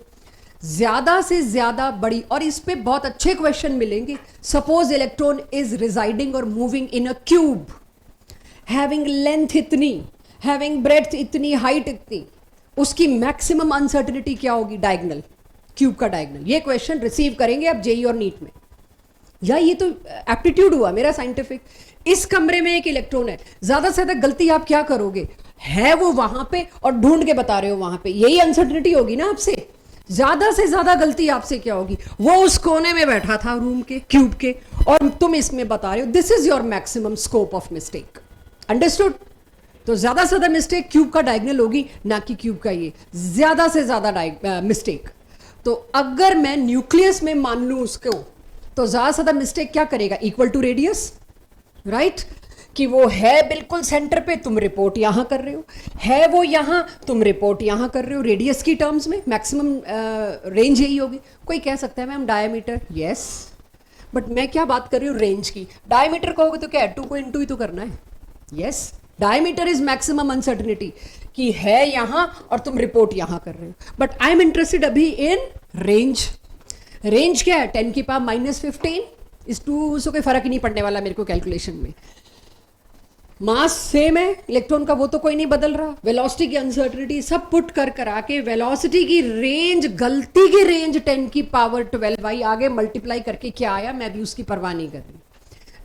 ज्यादा से ज्यादा बड़ी, और इस पे बहुत अच्छे क्वेश्चन मिलेंगे। सपोज इलेक्ट्रॉन इज रिजाइडिंग और moving in a cube, having length इतनी, हैविंग ब्रेड्थ इतनी, हाइट इतनी, उसकी मैक्सिमम अनसर्टिनिटी क्या होगी? डायगोनल, क्यूब का डायगोनल। ये क्वेश्चन रिसीव करेंगे आप जेई और नीट में। या ये तो एप्टीट्यूड हुआ मेरा साइंटिफिक। इस कमरे में एक इलेक्ट्रॉन है, ज्यादा से ज्यादा गलती आप क्या करोगे? है वो वहां पे और ढूंढ के बता रहे हो वहां पे, यही अनसर्टिनिटी होगी ना आपसे। ज्यादा से ज्यादा गलती आपसे क्या होगी? वो उस कोने में बैठा था रूम के, क्यूब के, और तुम इसमें बता रहे हो। This is your maximum scope of mistake. Understood? तो ज्यादा से ज्यादा मिस्टेक क्यूब का डायगोनल होगी, ना कि क्यूब का ये ज्यादा से ज्यादा मिस्टेक। तो अगर मैं न्यूक्लियस में मान लूं उसको, तो ज्यादा से ज्यादा मिस्टेक क्या करेगा? Equal to radius, right? कि वो है बिल्कुल सेंटर पे, तुम रिपोर्ट यहां कर रहे हो, है वो यहां, तुम रिपोर्ट यहां कर रहे हो। रेडियस की टर्म्स में मैक्सिमम रेंज यही होगी। कोई कह सकता है मैम डायमीटर, यस, बट मैं क्या बात कर रही हूँ? रेंज की। डायमीटर कहोगे तो क्या है? 2 को इंटू ही तो करना है, yes. Diameter is maximum uncertainty, कि है यहां और तुम रिपोर्ट यहां कर रहे हो। बट आई एम इंटरेस्टेड अभी इन रेंज। रेंज क्या है 10 की पावर -15, इस 2 से कोई फर्क ही नहीं पड़ने वाला मेरे को कैलकुलेशन में। मास सेम है इलेक्ट्रॉन का, वो तो कोई नहीं बदल रहा। वेलोसिटी की अनसर्टिनिटी सब पुट कर करा के वेलोसिटी की रेंज, गलती की रेंज 10 की पावर 12 आई, आगे मल्टीप्लाई करके क्या आया मैं भी उसकी परवाह नहीं कर रही।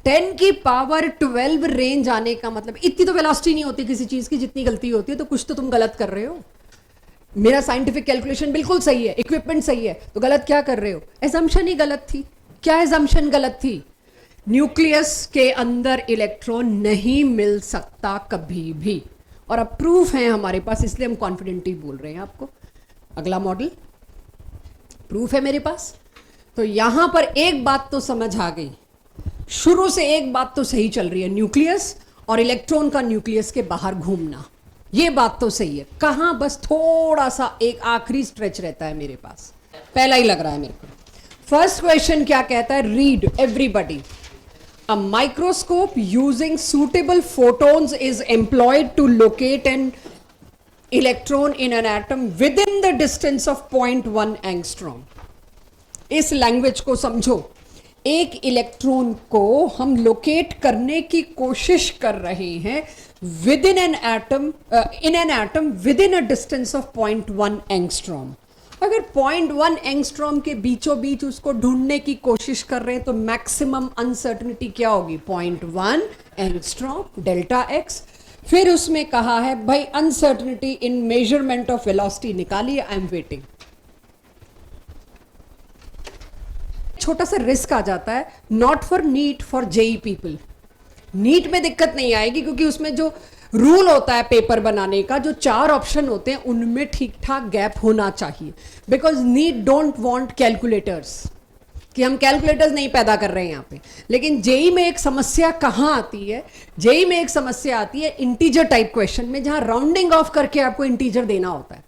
10 की पावर 12 रेंज आने का मतलब इतनी तो वेलोसिटी नहीं होती किसी चीज की जितनी गलती होती है, तो कुछ तो तुम गलत कर रहे हो। मेरा साइंटिफिक कैलकुलेशन बिल्कुल सही है, इक्विपमेंट सही है, तो गलत क्या कर रहे हो? एजम्पशन ही गलत थी। क्या एजम्पशन गलत थी? न्यूक्लियस के अंदर इलेक्ट्रॉन नहीं मिल सकता कभी भी, और अब प्रूफ है हमारे पास, इसलिए हम कॉन्फिडेंटली बोल रहे हैं आपको। अगला मॉडल प्रूफ है मेरे पास। तो यहां पर एक बात तो समझ आ गई, शुरू से एक बात तो सही चल रही है, न्यूक्लियस और इलेक्ट्रॉन का न्यूक्लियस के बाहर घूमना, ये बात तो सही है। कहां बस थोड़ा सा एक आखिरी स्ट्रेच रहता है मेरे पास, पहला ही लग रहा है मेरे को। फर्स्ट क्वेश्चन क्या कहता है? Read everybody. A microscope using suitable photons is employed to locate an electron in an atom within the distance of 0.1 angstrom. इस लैंग्वेज को समझो। एक इलेक्ट्रॉन को हम लोकेट करने की कोशिश कर रहे हैं with in an atom with in a distance of 0.1 angstrom. अगर 0.1 एंगस्ट्रॉम के बीचों बीच उसको ढूंढने की कोशिश कर रहे हैं तो मैक्सिमम अनसर्टनिटी क्या होगी? 0.1 एंगस्ट्रॉम डेल्टा एक्स। फिर उसमें कहा है भाई uncertainty in measurement of velocity निकालिए, आई एम वेटिंग। छोटा सा रिस्क आ जाता है, not for NEET, for JEE people. NEET में दिक्कत नहीं आएगी क्योंकि उसमें जो रूल होता है पेपर बनाने का, जो 4 ऑप्शन होते हैं उनमें ठीक ठाक गैप होना चाहिए, because NEET don't want calculators, कि हम कैलकुलेटर्स नहीं पैदा कर रहे हैं यहाँ पे। लेकिन जेई में एक समस्या कहाँ आती है? जेई में एक समस्या आती है इंटीजर टाइप क्वेश्चन में, जहां राउंडिंग ऑफ करके आपको इंटीजर देना होता है।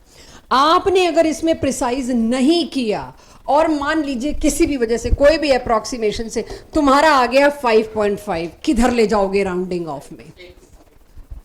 आपने अगर इसमें प्रिसाइज नहीं किया और मान लीजिए किसी भी वजह से कोई भी अप्रोक्सीमेशन से तुम्हारा आ गया 5.5, किधर ले जाओगे राउंडिंग ऑफ में?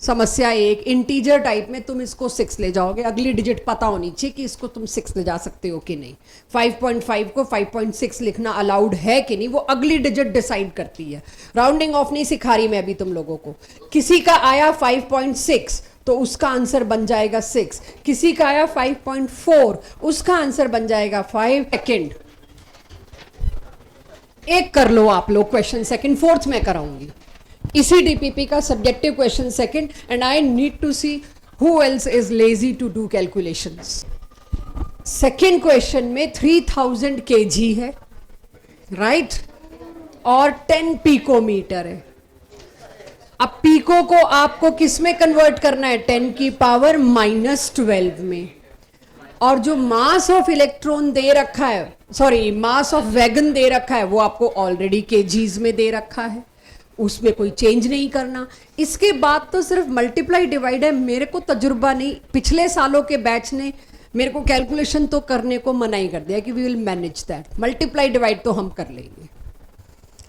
समस्या एक, इंटीजर टाइप में तुम इसको 6 ले जाओगे, अगली डिजिट पता होनी चाहिए कि इसको तुम 6 ले जा सकते हो कि नहीं। 5.5 को 5.6 लिखना अलाउड है कि नहीं, वो अगली डिजिट डिसाइड करती है। राउंडिंग ऑफ नहीं सिखा रही मैं अभी तुम लोगों को। किसी का आया 5.6 तो उसका आंसर बन जाएगा 6, किसी का आया 5.4 उसका आंसर बन जाएगा 5 सेकेंड। एक कर लो आप लोग क्वेश्चन सेकंड, फोर्थ मैं कराऊंगी इसी डीपीपी का subjective question second, and I need to see who else is lazy to do calculations. Second question में 3000 kg है, राइट, और 10 पिकोमीटर है। अब पिको को आपको किस में कन्वर्ट करना है? 10 की पावर -12 में। और जो मास ऑफ इलेक्ट्रॉन दे रखा है, सॉरी मास ऑफ वैगन दे रखा है, वो आपको ऑलरेडी केजीज में दे रखा है, उसमें कोई चेंज नहीं करना। इसके बाद तो सिर्फ मल्टीप्लाई डिवाइड है। मेरे को तजुर्बा नहीं, पिछले सालों के बैच ने मेरे को कैलकुलेशन तो करने को मना ही कर दिया कि we will manage that, multiply divide तो हम कर लेंगे,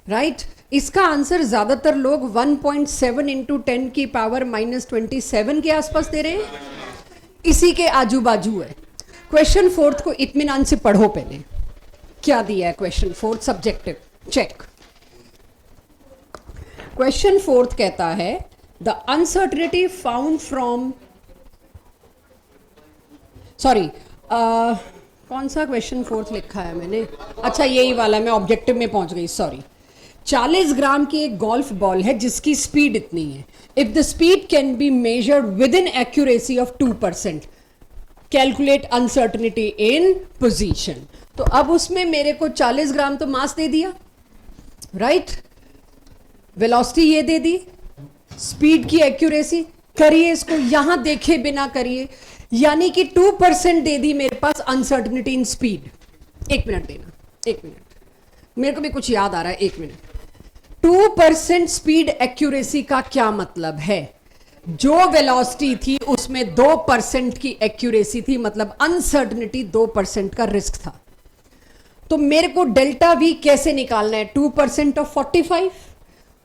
राइट। इसका आंसर ज्यादातर लोग 1.7 इंटू 10 की पावर -27 के आसपास दे रहे हैं, इसी के आजू बाजू है। क्वेश्चन फोर्थ को इत्मीनान से पढ़ो पहले, क्या दिया है question fourth subjective, check. Question fourth कहता है the uncertainty found from, sorry कौन सा क्वेश्चन फोर्थ लिखा है मैंने, अच्छा यही वाला, मैं ऑब्जेक्टिव में पहुंच गई, सॉरी। 40 ग्राम की एक गोल्फ बॉल है जिसकी स्पीड इतनी है। If the speed can be measured with in accuracy of 2%, calculate uncertainty in position. तो अब उसमें मेरे को 40 ग्राम तो मास दे दिया, राइट, वेलोसिटी ये दे दी, स्पीड की एक्यूरेसी करिए, इसको यहां देखे बिना करिए, यानी कि 2% दे दी मेरे पास अनसर्टेनिटी इन स्पीड। 1 मिनट देना, 1 मिनट, मेरे को भी कुछ याद आ रहा है, 1 मिनट। 2% स्पीड एक्यूरेसी का क्या मतलब है? जो वेलोसिटी थी उसमें 2% की एक्यूरेसी थी, मतलब अनसर्टेनिटी 2% का रिस्क था। तो मेरे को डेल्टा वी कैसे निकालना है? 2% ऑफ 45,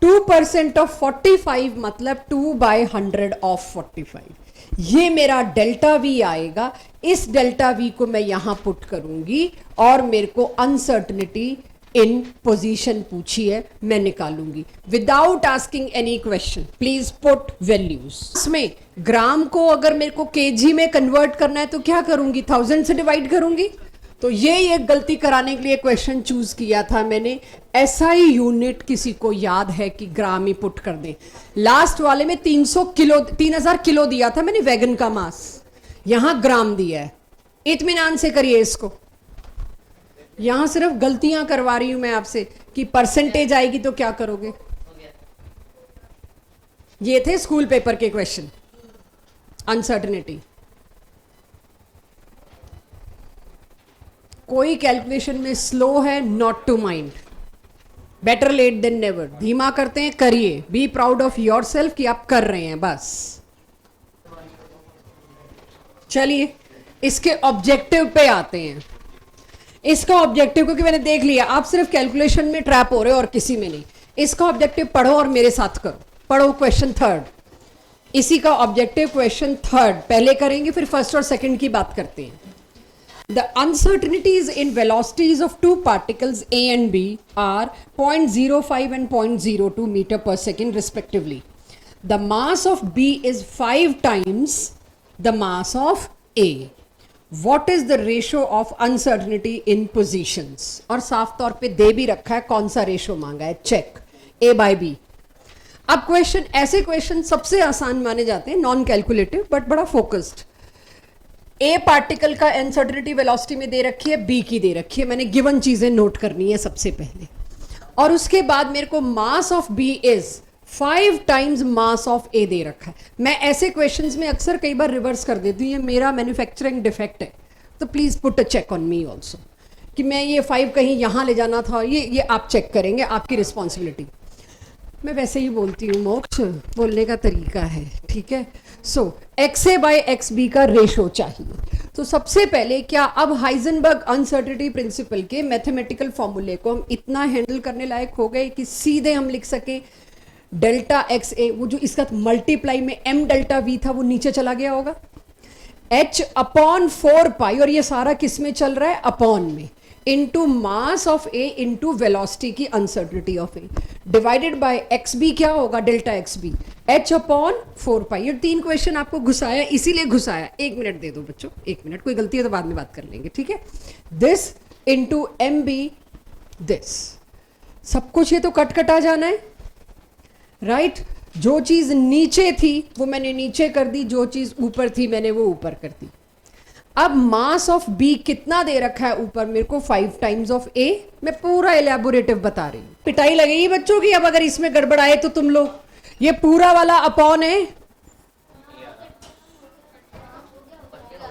2% ऑफ 45 मतलब 2/100 ऑफ 45। ये मेरा डेल्टा वी आएगा, इस डेल्टा वी को मैं यहां पुट करूंगी और मेरे को अनसर्टनिटी इन पोजीशन पूछी है, मैं निकालूंगी without asking any question. Please put values. इसमें ग्राम को अगर मेरे को केजी में कन्वर्ट करना है तो क्या करूंगी, 1000 से डिवाइड करूंगी। तो ये एक गलती कराने के लिए क्वेश्चन चूज किया था मैंने। एसआई यूनिट किसी को याद है कि ग्राम ही पुट कर दे। लास्ट वाले में 300 किलो 3000 किलो दिया था मैंने वैगन का मास, यहां ग्राम दिया है। इत्मीनान से करिए इसको, यहां सिर्फ गलतियां करवा रही हूं मैं आपसे कि परसेंटेज आएगी तो क्या करोगे। ये थे स्कूल पेपर के क्वेश्चन। अनसर्टेनिटी, कोई कैलकुलेशन में स्लो है, not to mind, better late than never. धीमा करते हैं, करिए, be proud of your self कि आप कर रहे हैं बस। चलिए इसके ऑब्जेक्टिव पे आते हैं। इसका ऑब्जेक्टिव, क्योंकि मैंने देख लिया आप सिर्फ कैलकुलेशन में ट्रैप हो रहे हो और किसी में नहीं। इसका ऑब्जेक्टिव पढ़ो और मेरे साथ करो। पढ़ो क्वेश्चन थर्ड, इसी का ऑब्जेक्टिव क्वेश्चन थर्ड पहले करेंगे, फिर फर्स्ट और सेकंड की बात करते हैं। The uncertainties in velocities of two particles A and B are 0.05 and 0.02 meter per second respectively. The mass of B is 5 times the mass of A. What is the ratio of uncertainty in positions? और साफ तौर पे दे भी रखा है कौन सा रेशो मांगा है, चेक A by B। अब क्वेश्चन, ऐसे क्वेश्चन सबसे आसान माने जाते हैं, नॉन कैलकुलेटिव बट बड़ा फोकस्ड। ए पार्टिकल का अनसर्टेनिटी वेलोसिटी में दे रखी है, बी की दे रखी है, मैंने गिवन चीजें नोट करनी है सबसे पहले। और उसके बाद मेरे को mass of B is 5 times mass of A दे रखा है। मैं ऐसे क्वेश्चंस में अक्सर कई बार रिवर्स कर देती हूँ, ये मेरा मैन्युफैक्चरिंग डिफेक्ट है, तो please put a check on me also कि मैं ये 5 कहीं यहाँ ले जाना था, ये आप चेक करेंगे, आपकी रिस्पॉन्सिबिलिटी। मैं वैसे ही बोलती हूँ, मोक्ष बोलने का तरीका है, ठीक है। So x A by x B का रेशो चाहिए। तो सबसे पहले क्या अब हाइजेनबर्ग अनसर्टेनिटी प्रिंसिपल के मैथमेटिकल फॉर्मूले को हम इतना हैंडल करने लायक हो गए कि सीधे हम लिख सके डेल्टा एक्स ए, वो जो इसका मल्टीप्लाई में एम डेल्टा वी था वो नीचे चला गया होगा, एच अपॉन 4 पाई, और ये सारा किस में चल रहा है, अपॉन में, into mass of A into velocity की uncertainty of A, divided by x B क्या होगा, delta x B, h upon 4 pi. ये 3 क्वेश्चन आपको घुसाया, इसीलिए घुसाया। 1 मिनट दे दो बच्चों, 1 मिनट, कोई गलती है तो बाद में बात कर लेंगे, ठीक है। This into m b this, सब कुछ ये तो कट कटा जाना है, राइट। जो चीज नीचे थी वो मैंने नीचे कर दी, जो चीज ऊपर थी मैंने वो ऊपर कर दी। अब मास ऑफ बी कितना दे रखा है ऊपर मेरे को, 5 टाइम्स ऑफ ए। मैं पूरा एलैबोरेटिव बता रही हूँ, पिटाई लगेगी बच्चों की अब अगर इसमें गड़बड़ आए तो तुम लोग। ये पूरा वाला अपॉन है,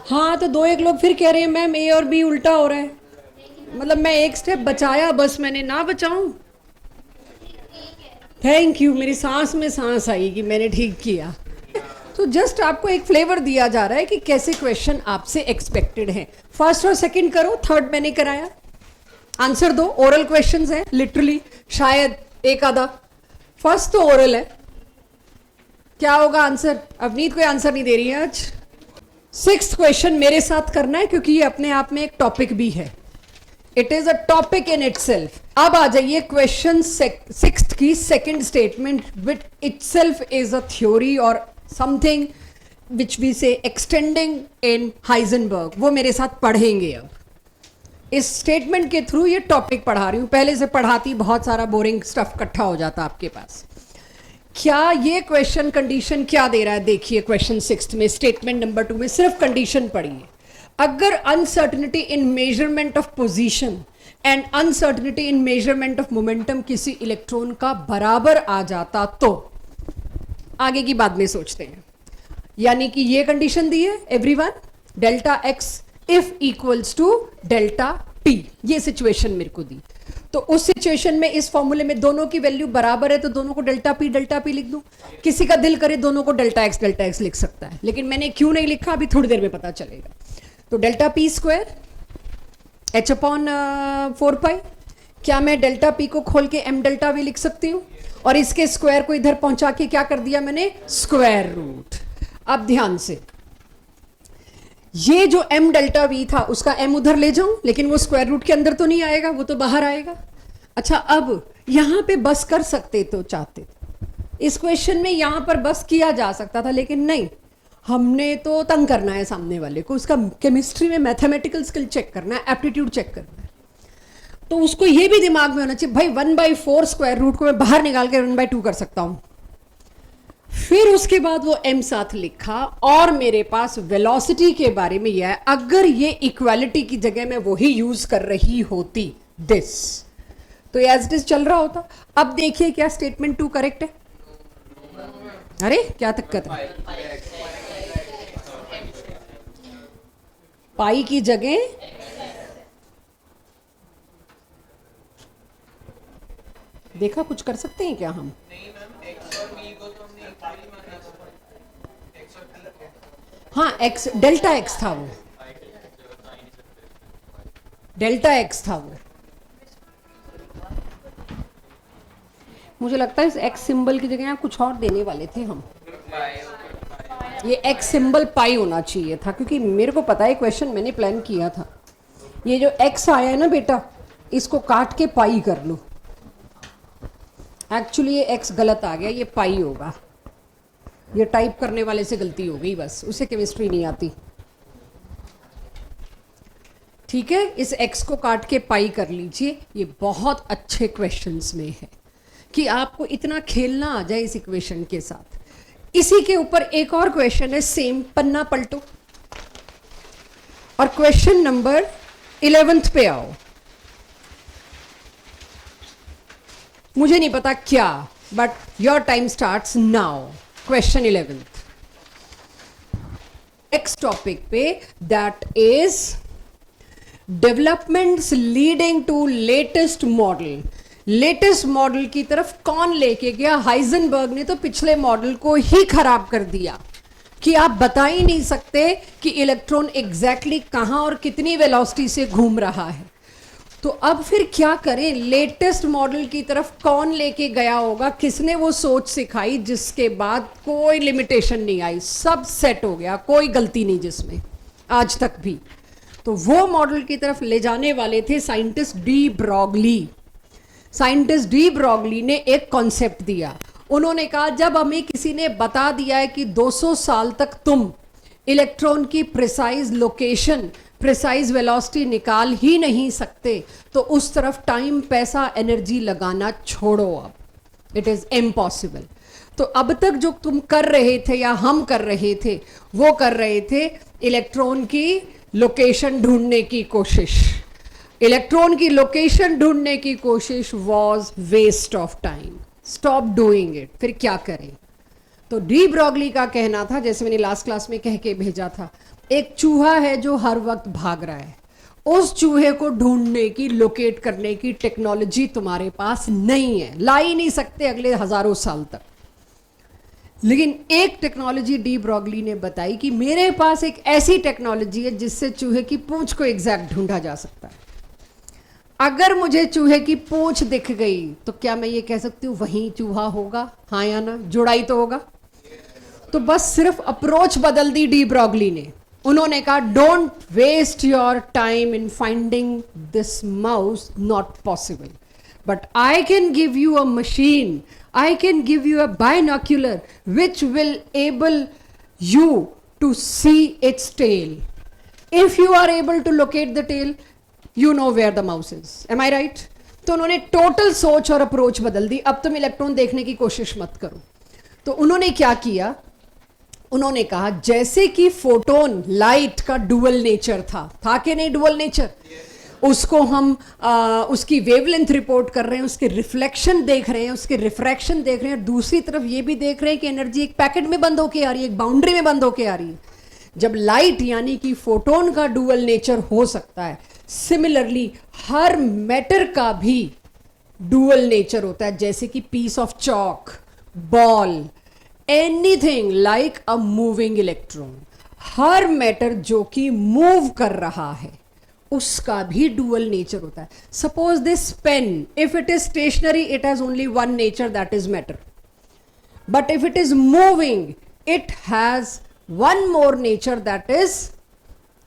हाँ तो 2-1 लोग फिर कह रहे हैं मैम ए और बी उल्टा हो रहा है, मतलब मैं एक स्टेप बचाया, बस मैंने ना बचाऊं। थैंक यू, मेरी सांस में सांस आई कि मैंने ठीक किया। तो जस्ट आपको एक फ्लेवर दिया जा रहा है कि कैसे क्वेश्चन आपसे एक्सपेक्टेड है। फर्स्ट और सेकंड करो, थर्ड मैंने कराया। आंसर दो, ओरल क्वेश्चंस है लिटरली, शायद एक आधा। फर्स्ट तो ओरल है, क्या होगा आंसर? अवनीत कोई आंसर नहीं दे रही है आज। 6th क्वेश्चन मेरे साथ करना है क्योंकि ये अपने आप में एक टॉपिक भी है, it is a topic in itself. अब आ जाइए क्वेश्चन 6th की second statement, which itself is a theory और समथिंग विच वी से एक्सटेंडिंग इन हाइजेनबर्ग, वो मेरे साथ पढ़ेंगे। अब इस स्टेटमेंट के थ्रू ये टॉपिक पढ़ा रही हूं, पहले से पढ़ाती बहुत सारा बोरिंग स्टफ इकट्ठा हो जाता आपके पास। क्या ये क्वेश्चन कंडीशन क्या दे रहा है, देखिए क्वेश्चन 6 में स्टेटमेंट नंबर 2 में सिर्फ कंडीशन पढ़िए। अगर uncertainty in measurement of position and uncertainty in measurement of momentum किसी इलेक्ट्रॉन का बराबर आ जाता तो आगे की बाद में सोचते हैं। यानी कि ये कंडीशन दी है everyone, delta x if equals to delta t, ये सिचुएशन मेरे को दी। तो उस सिचुएशन में इस फॉर्मूले में दोनों की वैल्यू बराबर है तो दोनों को डेल्टा पी लिख दूं। किसी का दिल करे दोनों को डेल्टा एक्स लिख सकता है, लेकिन मैंने क्यों नहीं लिखा अभी थोड़ी देर में पता चलेगा। तो delta P square H upon 4 पाई, क्या मैं डेल्टा पी को खोल के एम डेल्टा वी लिख सकती हूँ? और इसके स्क्वायर को इधर पहुंचा के क्या कर दिया मैंने, स्क्वायर रूट। अब ध्यान से, ये जो m डेल्टा v था उसका m उधर ले जाऊं, लेकिन वो स्क्वायर रूट के अंदर तो नहीं आएगा, वो तो बाहर आएगा। अच्छा, अब यहां पे बस कर सकते तो चाहते, इस क्वेश्चन में यहां पर बस किया जा सकता था, लेकिन नहीं, हमने तो तंग करना है सामने वाले को, उसका केमिस्ट्री में मैथमेटिकल स्किल चेक करना है, एप्टीट्यूड चेक करना है। तो उसको ये भी दिमाग में होना चाहिए, भाई 1/4 स्क्वायर रूट को मैं बाहर निकाल के 1/2 कर सकता हूं। फिर उसके बाद वो m साथ लिखा, और मेरे पास वेलोसिटी के बारे में यह है, अगर ये इक्वालिटी की जगह मैं वही यूज कर रही होती दिस, तो एज इट इज चल रहा होता। अब देखिए क्या स्टेटमेंट 2 करेक्ट है? अरे क्या दिक्कत है? पाई की जगह देखा, कुछ कर सकते हैं क्या हम? नहीं मैम, एक्स और वी को तो हमने इक्वली माना था, एक्स और वी को। हाँ, एक्स डेल्टा एक्स था, वो डेल्टा एक्स था वो। मुझे लगता है इस एक्स सिंबल की जगह यहाँ कुछ और देने वाले थे हम, ये एक्स सिंबल पाई होना चाहिए था, क्योंकि मेरे को पता है क्वेश्चन मैंने प्लान किया था। ये जो एक्स आया है ना बेटा, इसको काट के पाई कर लो। एक्चुअली ये एक्स गलत आ गया, ये पाई होगा, ये टाइप करने वाले से गलती हो गई, बस उसे केमिस्ट्री नहीं आती। ठीक है, इस एक्स को काट के पाई कर लीजिए। ये बहुत अच्छे क्वेश्चंस में है कि आपको इतना खेलना आ जाए इस इक्वेशन के साथ। इसी के ऊपर एक और क्वेश्चन है, सेम, पन्ना पलटो और क्वेश्चन नंबर 11 पे आओ। मुझे नहीं पता क्या, but your time starts now. Question 11 next topic पे, that is developments leading to latest model. Latest model की तरफ कौन लेके गया? हाइजेनबर्ग ने तो पिछले मॉडल को ही खराब कर दिया कि आप बता ही नहीं सकते कि इलेक्ट्रॉन एग्जैक्टली कहां और कितनी वेलोसिटी से घूम रहा है। तो अब फिर क्या करें? लेटेस्ट मॉडल की तरफ कौन लेके गया होगा? किसने वो सोच सिखाई जिसके बाद कोई लिमिटेशन नहीं आई, सब सेट हो गया, कोई गलती नहीं जिसमें आज तक भी। तो वो मॉडल की तरफ ले जाने वाले थे scientist de Broglie. Scientist de Broglie ने एक कॉन्सेप्ट दिया। उन्होंने कहा, जब हमें किसी ने बता दिया है कि 200 साल तक तुम इलेक्ट्रॉन की प्रिसाइज लोकेशन, प्रिसाइज वेलोसिटी निकाल ही नहीं सकते, तो उस तरफ टाइम, पैसा, एनर्जी लगाना छोड़ो, अब इट इज इम्पॉसिबल। तो अब तक जो तुम कर रहे थे या हम कर रहे थे, वो कर रहे थे इलेक्ट्रॉन की लोकेशन ढूंढने की कोशिश। इलेक्ट्रॉन की लोकेशन ढूंढने की कोशिश was waste of time. Stop doing it. फिर क्या करें? तो डी ब्रॉगली का कहना था, जैसे मैंने लास्ट क्लास में कह के भेजा था, एक चूहा है जो हर वक्त भाग रहा है, उस चूहे को ढूंढने की, लोकेट करने की टेक्नोलॉजी तुम्हारे पास नहीं है, ला ही नहीं सकते अगले हजारों साल तक। लेकिन एक टेक्नोलॉजी डी ब्रॉगली ने बताई कि मेरे पास एक ऐसी टेक्नोलॉजी है जिससे चूहे की पूंछ को एग्जैक्ट ढूंढा जा सकता है। अगर मुझे चूहे की पूंछ दिख गई तो क्या मैं ये कह सकती हूँ वही चूहा होगा? हाँ या ना? जुड़ाई तो होगा। तो बस सिर्फ अप्रोच बदल दी डी ब्रॉगली ने। उन्होंने कहा, don't waste your time in finding this mouse, not possible, but I can give you a machine, I can give you a binocular which will able you to see its tail. If you are able to locate the tail, you know where the mouse is. Am I right? तो उन्होंने टोटल सोच और अप्रोच बदल दी। अब तुम इलेक्ट्रॉन देखने की कोशिश मत करो। तो उन्होंने क्या किया? उन्होंने कहा, जैसे कि फोटोन लाइट का डुअल नेचर था कि नहीं? डुअल नेचर, उसको हम उसकी वेवलेंथ रिपोर्ट कर रहे हैं, उसके रिफ्लेक्शन देख रहे हैं, उसके रिफ्रैक्शन देख रहे हैं, दूसरी तरफ ये भी देख रहे हैं कि एनर्जी एक पैकेट में बंद होके आ रही है, एक बाउंड्री में बंद होके आ रही है। जब लाइट यानी कि फोटोन का डुअल नेचर हो सकता है, सिमिलरली हर मैटर का भी डुअल नेचर होता है, जैसे कि piece of chalk, ball, anything like a moving electron. हर मैटर जो कि मूव कर रहा है उसका भी डुअल नेचर होता है। Suppose this pen, if it is stationary, it has only one nature, that is matter, but if it is moving, it has one more nature, that is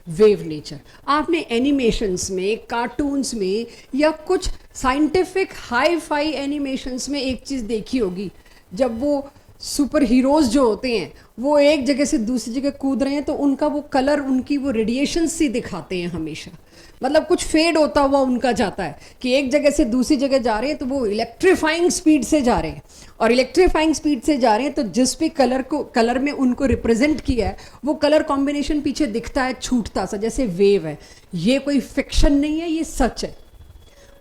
wave nature. आपने एनिमेशंस में, कार्टून्स में या कुछ साइंटिफिक हाई फाई एनिमेशंस में एक चीज देखी होगी, जब वो सुपर हीरोज जो होते हैं वो एक जगह से दूसरी जगह कूद रहे हैं तो उनका वो कलर, उनकी वो रेडिएशन सी दिखाते हैं हमेशा, मतलब कुछ फेड होता हुआ उनका जाता है कि एक जगह से दूसरी जगह जा रहे हैं तो वो इलेक्ट्रीफाइंग स्पीड से जा रहे हैं, और इलेक्ट्रीफाइंग स्पीड से जा रहे हैं तो जिस भी कलर में उनको रिप्रेजेंट किया है वो कलर कॉम्बिनेशन पीछे दिखता है छूटता सा, जैसे वेव है। ये कोई फिक्शन नहीं है, ये सच है।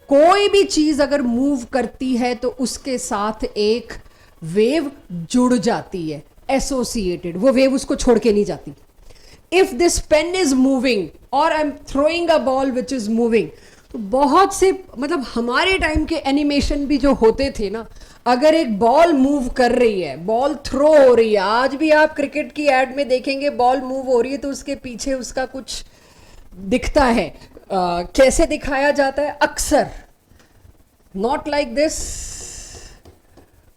कोई भी चीज अगर मूव करती है तो उसके साथ एक वेव जुड़ जाती है, एसोसिएटेड, वो वेव उसको छोड़ के नहीं जाती। If this pen is moving और I am throwing a ball which is moving, तो बहुत से, मतलब हमारे टाइम के एनिमेशन भी जो होते थे ना, अगर एक बॉल मूव कर रही है, बॉल थ्रो हो रही है, आज भी आप क्रिकेट की एड में देखेंगे बॉल मूव हो रही है तो उसके पीछे उसका कुछ दिखता है। कैसे दिखाया जाता है? अक्सर नॉट लाइक दिस,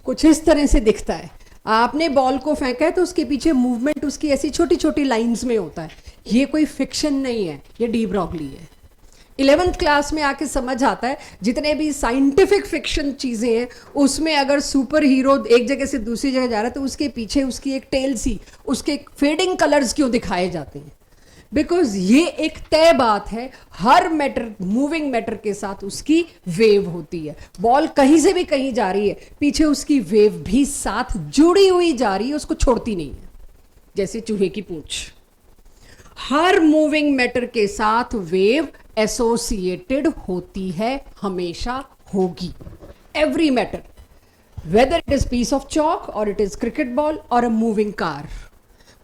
कुछ इस तरह से दिखता है। आपने बॉल को फेंका है तो उसके पीछे मूवमेंट उसकी ऐसी छोटी छोटी लाइंस में होता है। ये कोई फिक्शन नहीं है, ये डी ब्रॉगली है। 11th क्लास में आके समझ आता है जितने भी साइंटिफिक फिक्शन चीजें हैं उसमें अगर सुपर हीरो एक जगह से दूसरी जगह जा रहा है तो उसके पीछे उसकी एक टेल सी, उसके फेडिंग कलर्स क्यों दिखाए जाते हैं? बिकॉज ये एक तय बात है, हर मैटर, मूविंग मैटर के साथ उसकी वेव होती है। बॉल कहीं से भी कहीं जा रही है, पीछे उसकी वेव भी साथ जुड़ी हुई जा रही है, उसको छोड़ती नहीं है, जैसे चूहे की पूंछ। हर मूविंग मैटर के साथ वेव एसोसिएटेड होती है, हमेशा होगी। Every matter, whether it is piece of chalk or it is cricket ball or a moving car,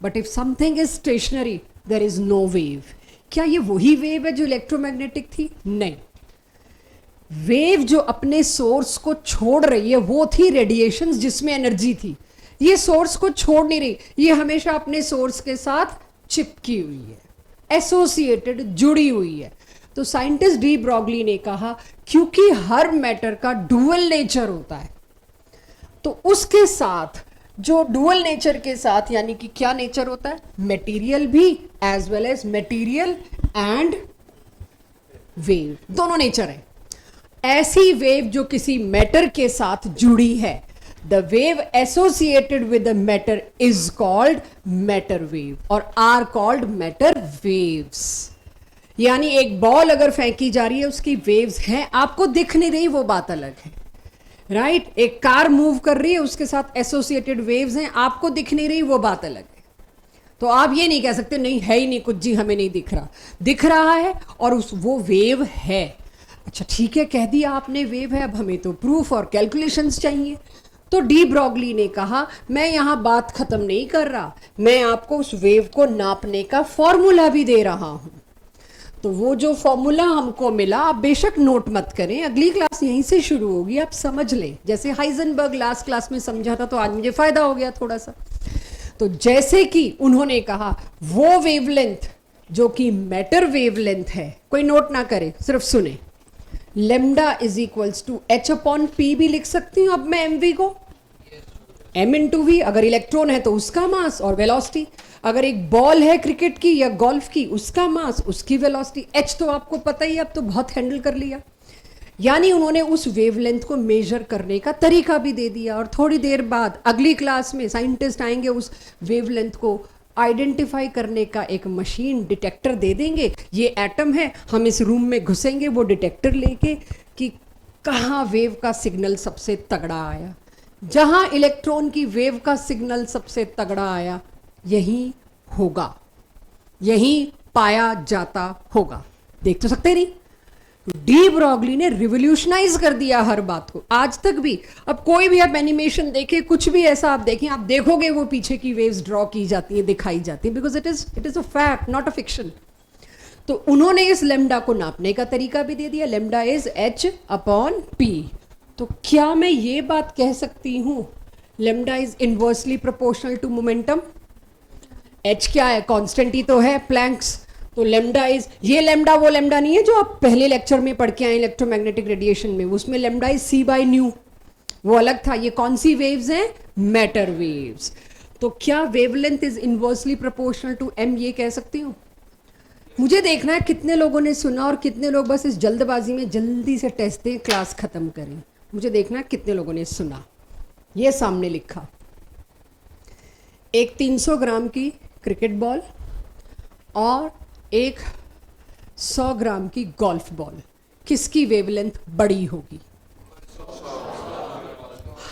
but if something is stationary there is no wave। क्या ये वही वेव है जो इलेक्ट्रोमैग्नेटिक थी? नहीं। वेव जो अपने सोर्स को छोड़ रही है वो थी रेडिएशंस जिसमें एनर्जी थी। ये सोर्स को छोड़ नहीं रही, ये हमेशा अपने सोर्स के साथ चिपकी हुई है, एसोसिएटेड, जुड़ी हुई है। तो साइंटिस्ट डी ब्रॉगली ने कहा क्योंकि हर मैटर का डुअल नेचर होता है, तो उसके साथ जो डुअल नेचर के साथ, यानी कि क्या नेचर होता है? मटेरियल भी as well as material and wave, दोनों नेचर है। ऐसी वेव जो किसी मैटर के साथ जुड़ी है, the wave associated with the matter is called matter wave और आर कॉल्ड मैटर वेव्स। यानी एक बॉल अगर फेंकी जा रही है उसकी वेव्स हैं, आपको दिख नहीं रही, वो बात अलग है, राइट? एक कार मूव कर रही है उसके साथ एसोसिएटेड वेव्स हैं, आपको दिख नहीं रही, वो बात अलग है। तो आप ये नहीं कह सकते नहीं है ही नहीं कुछ जी, हमें नहीं दिख रहा, दिख रहा है और वो वेव है। अच्छा ठीक है, कह दिया आपने वेव है, अब हमें तो प्रूफ और कैलकुलेशंस चाहिए। तो डी ब्रॉगली ने कहा मैं यहां बात खत्म नहीं कर रहा, मैं आपको उस वेव को नापने का फॉर्मूला भी दे रहा हूं। तो वो जो फॉर्मूला हमको मिला, आप बेशक नोट मत करें, अगली क्लास यहीं से शुरू होगी, आप समझ लें। जैसे हाइजेनबर्ग लास्ट क्लास में समझा था तो आज मुझे फायदा हो गया थोड़ा सा। तो जैसे कि उन्होंने कहा वो वेवलेंथ जो कि मैटर वेवलेंथ है, कोई नोट ना करे, सिर्फ सुने, lambda is equals to h upon p भी लिख सकती हूं अब मैं एम वी को, एम इन टू वी। अगर इलेक्ट्रॉन है तो उसका मास और वेलोसिटी, अगर एक बॉल है क्रिकेट की या गोल्फ की, उसका मास, उसकी वेलोसिटी। एच तो आपको पता ही, अब तो बहुत हैंडल कर लिया। यानी उन्होंने उस वेवलेंथ को मेजर करने का तरीका भी दे दिया। और थोड़ी देर बाद अगली क्लास में साइंटिस्ट आएंगे, उस वेवलेंथ को आइडेंटिफाई करने का एक मशीन, डिटेक्टर दे देंगे। ये एटम है, हम इस रूम में घुसेंगे वो डिटेक्टर लेके कि कहाँ वेव का सिग्नल सबसे तगड़ा आया। जहां इलेक्ट्रॉन की वेव का सिग्नल सबसे तगड़ा आया यही होगा, यही पाया जाता होगा। देख तो सकते नहीं, डी ब्रॉगली ने रिवोल्यूशनाइज कर दिया हर बात को। आज तक भी अब कोई भी आप एनिमेशन देखें, कुछ भी ऐसा आप देखें, आप देखोगे वो पीछे की वेव्स ड्रॉ की जाती है, दिखाई जाती है, because it is a fact, not a fiction. तो उन्होंने इस लेमडा को नापने का तरीका भी दे दिया, lambda is h upon p. तो क्या मैं ये बात कह सकती हूं lambda is inversely proportional to momentum? H क्या है? कांस्टेंट ही तो है, प्लैंक्स। तो लेमडा इज, ये लेमडा वो लेमडा नहीं है जो आप पहले लेक्चर में पढ़ के आए इलेक्ट्रोमैग्नेटिक रेडिएशन में, उसमें lambda is c by nu, वो अलग था। ये कौन सी वेव्स हैं? Matter waves. तो क्या wavelength is inversely proportional to m, ये कह सकती हूँ? मुझे देखना है कितने लोगों ने सुना और कितने लोग बस इस जल्दबाजी में जल्दी से टेस्ट दें, क्लास खत्म करें। मुझे देखना है कितने लोगों ने सुना। ये सामने लिखा, एक 300 ग्राम की क्रिकेट बॉल और एक 100 ग्राम की गोल्फ बॉल, किसकी वेवलेंथ बड़ी होगी?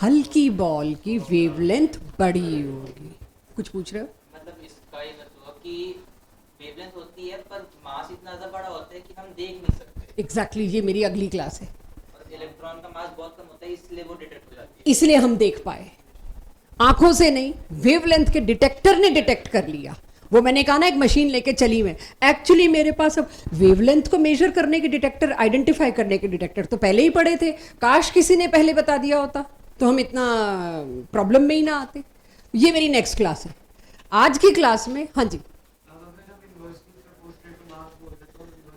हल्की बॉल की वेवलेंथ बड़ी होगी। कुछ पूछ रहे हो? मतलब इसका ये मतलब हुआ कि वेवलेंथ होती है पर मास इतना ज्यादा बड़ा होता है कि हम देख नहीं सकते। एग्जैक्टली ये मेरी अगली क्लास है। और इलेक्ट्रॉन का मास बहुत कम होता है इसलिए वो डिटेक्ट हो जाती है। इसलिए हम देख पाए, आंखों से नहीं, वेवलेंथ के डिटेक्टर ने डिटेक्ट कर लिया। वो मैंने कहा ना, एक मशीन लेके चली मैं, एक्चुअली मेरे पास अब वेवलेंथ को मेजर करने के डिटेक्टर, आइडेंटिफाई करने के डिटेक्टर तो पहले ही पड़े थे। काश किसी ने पहले बता दिया होता तो हम इतना प्रॉब्लम में ही ना आते। ये मेरी नेक्स्ट क्लास है। आज की क्लास में, हाँ जी,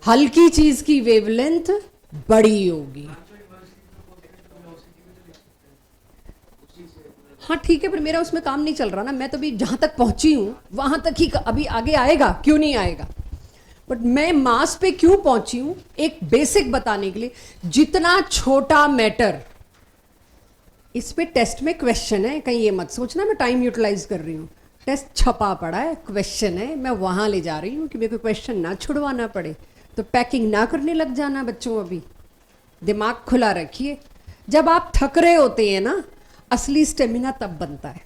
हल्की चीज की वेवलेंथ बड़ी होगी। हाँ ठीक है, पर मेरा उसमें काम नहीं चल रहा ना, मैं तो अभी जहां तक पहुंची हूं वहां तक ही, अभी आगे आएगा, क्यों नहीं आएगा। बट मैं मास पे क्यों पहुंची हूं, एक बेसिक बताने के लिए। जितना छोटा मैटर, इस पे टेस्ट में क्वेश्चन है, कहीं ये मत सोचना मैं टाइम यूटिलाइज कर रही हूँ। टेस्ट छपा पड़ा है, क्वेश्चन है, मैं वहां ले जा रही हूँ कि मेरे को क्वेश्चन ना छुड़वाना पड़े। तो पैकिंग ना करने लग जाना बच्चों, अभी दिमाग खुला रखिए। जब आप थक रहे होते हैं ना, असली स्टेमिना तब बनता है।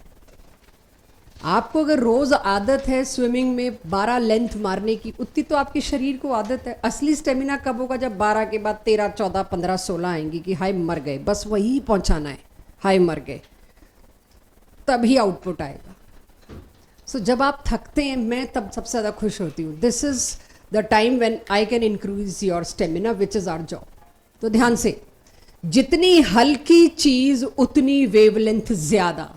आपको अगर रोज आदत है स्विमिंग में 12 लेंथ मारने की, उतनी तो आपके शरीर को आदत है। असली स्टेमिना कब होगा? जब 12 के बाद 13, 14, 15, 16 आएंगी कि हाय मर गए, बस वही पहुंचाना है, हाय मर गए, तभी आउटपुट आएगा। सो जब आप थकते हैं, मैं तब सबसे ज़्यादा खुश होती हूँ। This is the time when I can increase your stamina, which is our job. तो ध्यान से, जितनी हल्की चीज उतनी वेवलेंथ ज्यादा,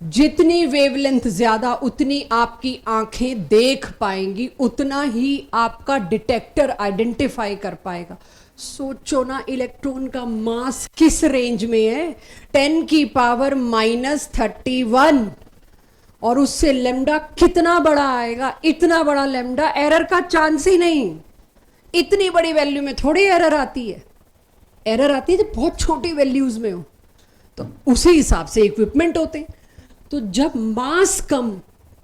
जितनी वेवलेंथ ज्यादा उतनी आपकी आंखें देख पाएंगी, उतना ही आपका डिटेक्टर आइडेंटिफाई कर पाएगा। सोचो ना, इलेक्ट्रॉन का मास किस रेंज में है? 10 की पावर -31, और उससे लेमडा कितना बड़ा आएगा? इतना बड़ा लेमडा, एरर का चांस ही नहीं। इतनी बड़ी वैल्यू में थोड़ी एरर आती है। एरर आती है जब बहुत छोटी वैल्यूज में हो, तो उसी हिसाब से इक्विपमेंट होते हैं। तो जब मास कम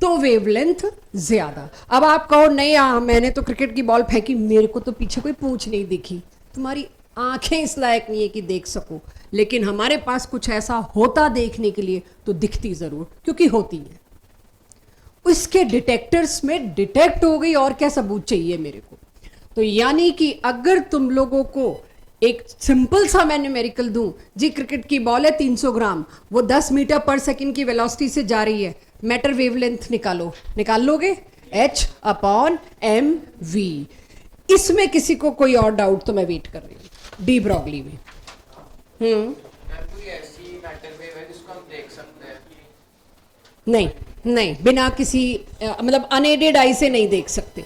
तो वेवलेंथ ज्यादा। अब आप कहो नहीं, मैंने तो क्रिकेट की बॉल फेंकी, मेरे को तो पीछे कोई पूंछ नहीं दिखी। तुम्हारी आंखें इस लायक नहीं है कि देख सको, लेकिन हमारे पास कुछ ऐसा होता देखने के लिए तो दिखती जरूर, क्योंकि होती है। उसके डिटेक्टर्स में डिटेक्ट हो गई, और क्या सबूत चाहिए मेरे को? तो यानी कि अगर तुम लोगों को एक सिंपल सा मैं न्यूमेरिकल दूं, जी क्रिकेट की बॉल है 300 ग्राम, वो 10 मीटर पर सेकंड की वेलोसिटी से जा रही है, मैटर वेवलेंथ निकालो, निकाल लोगे? H/mv। इसमें किसी को कोई और डाउट? तो मैं वेट कर रही हूँ डी ब्रॉगली में। कोई ऐसी मैटर वेव है जिसको हम देख सकते हैं? नहीं नहीं, बिना किसी मतलब अनएडेड आई से नहीं देख सकते।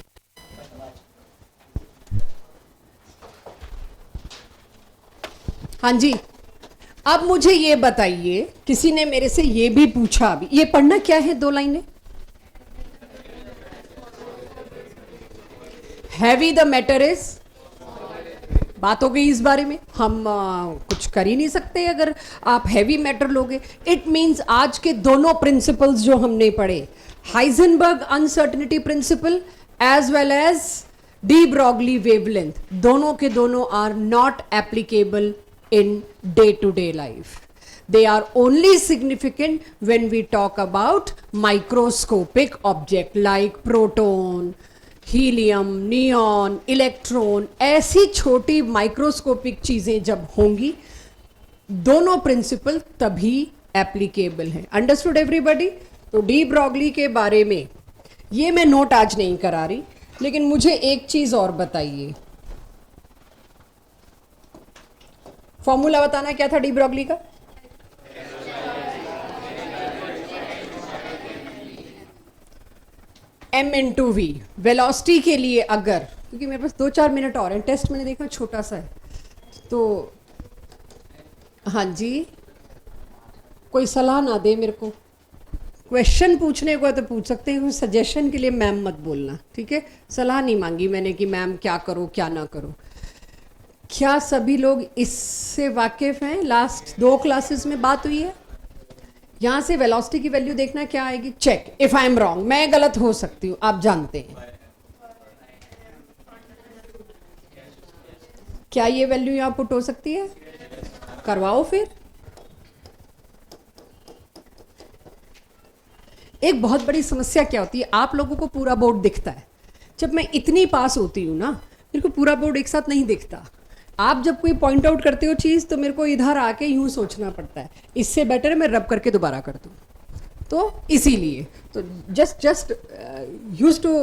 हाँ जी, अब मुझे ये बताइए, किसी ने मेरे से ये भी पूछा, अभी ये पढ़ना क्या है, 2 लाइनें। हैवी द मैटर इज, बात हो गई इस बारे में। हम कुछ कर ही नहीं सकते अगर आप हैवी मैटर लोगे। इट मींस आज के दोनों प्रिंसिपल्स जो हमने पढ़े, Heisenberg uncertainty principle as well as de Broglie wavelength, दोनों के दोनों are not applicable in day-to-day life. They are only significant when we talk about microscopic object like proton, helium, neon, electron। ऐसी छोटी माइक्रोस्कोपिक चीजें जब होंगी, दोनों प्रिंसिपल तभी एप्लीकेबल है। Understood everybody? तो डी ब्रॉगली के बारे में ये मैं नोट आज नहीं करा रही, लेकिन मुझे एक चीज और बताइए, फॉर्मूला बताना क्या था डी ब्रॉगली का? m/v। वेलोसिटी के लिए अगर, क्योंकि मेरे पास 2-4 मिनट और हैं, टेस्ट मैंने देखा छोटा सा है, तो हाँ जी, कोई सलाह ना दे मेरे को, क्वेश्चन पूछने को है तो पूछ सकते हैं, सजेशन के लिए मैम मत बोलना, ठीक है? सलाह नहीं मांगी मैंने कि मैम क्या करो क्या ना करो। क्या सभी लोग इससे वाकिफ हैं? लास्ट 2 क्लासेस में बात हुई है। यहाँ से वेलोसिटी की वैल्यू देखना क्या आएगी, check if I am wrong, मैं गलत हो सकती हूँ, आप जानते हैं। क्या ये वैल्यू यहाँ पुट हो सकती है? करवाओ फिर। एक बहुत बड़ी समस्या क्या होती है, आप लोगों को पूरा बोर्ड दिखता है, जब मैं इतनी पास होती हूँ ना, मेरे को पूरा बोर्ड एक साथ नहीं दिखता। आप जब कोई पॉइंट आउट करते हो चीज़ तो मेरे को इधर आके यूं सोचना पड़ता है, इससे बेटर है मैं रब करके दोबारा कर दूँ। तो इसीलिए तो just use to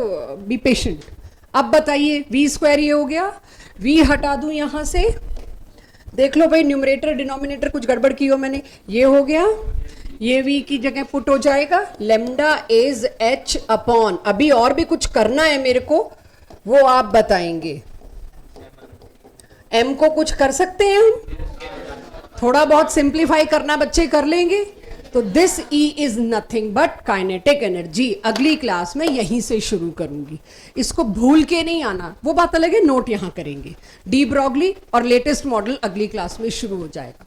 be patient. अब बताइए v² ये हो गया, v हटा दूं यहाँ से, देख लो भाई न्यूमरेटर डिनोमिनेटर कुछ गड़बड़ की हो मैंने, ये हो गया, ये v की जगह पुट हो जाएगा, लेमडा इज h अपॉन, अभी और भी कुछ करना है मेरे को, वो आप बताएंगे। m को कुछ कर सकते हैं हम, थोड़ा बहुत सिंप्लीफाई करना बच्चे कर लेंगे। तो this E is nothing but kinetic energy. अगली क्लास में यहीं से शुरू करूंगी, इसको भूल के नहीं आना, वो बात अलग है, नोट यहां करेंगे। डी ब्रॉगली और लेटेस्ट मॉडल अगली क्लास में शुरू हो जाएगा।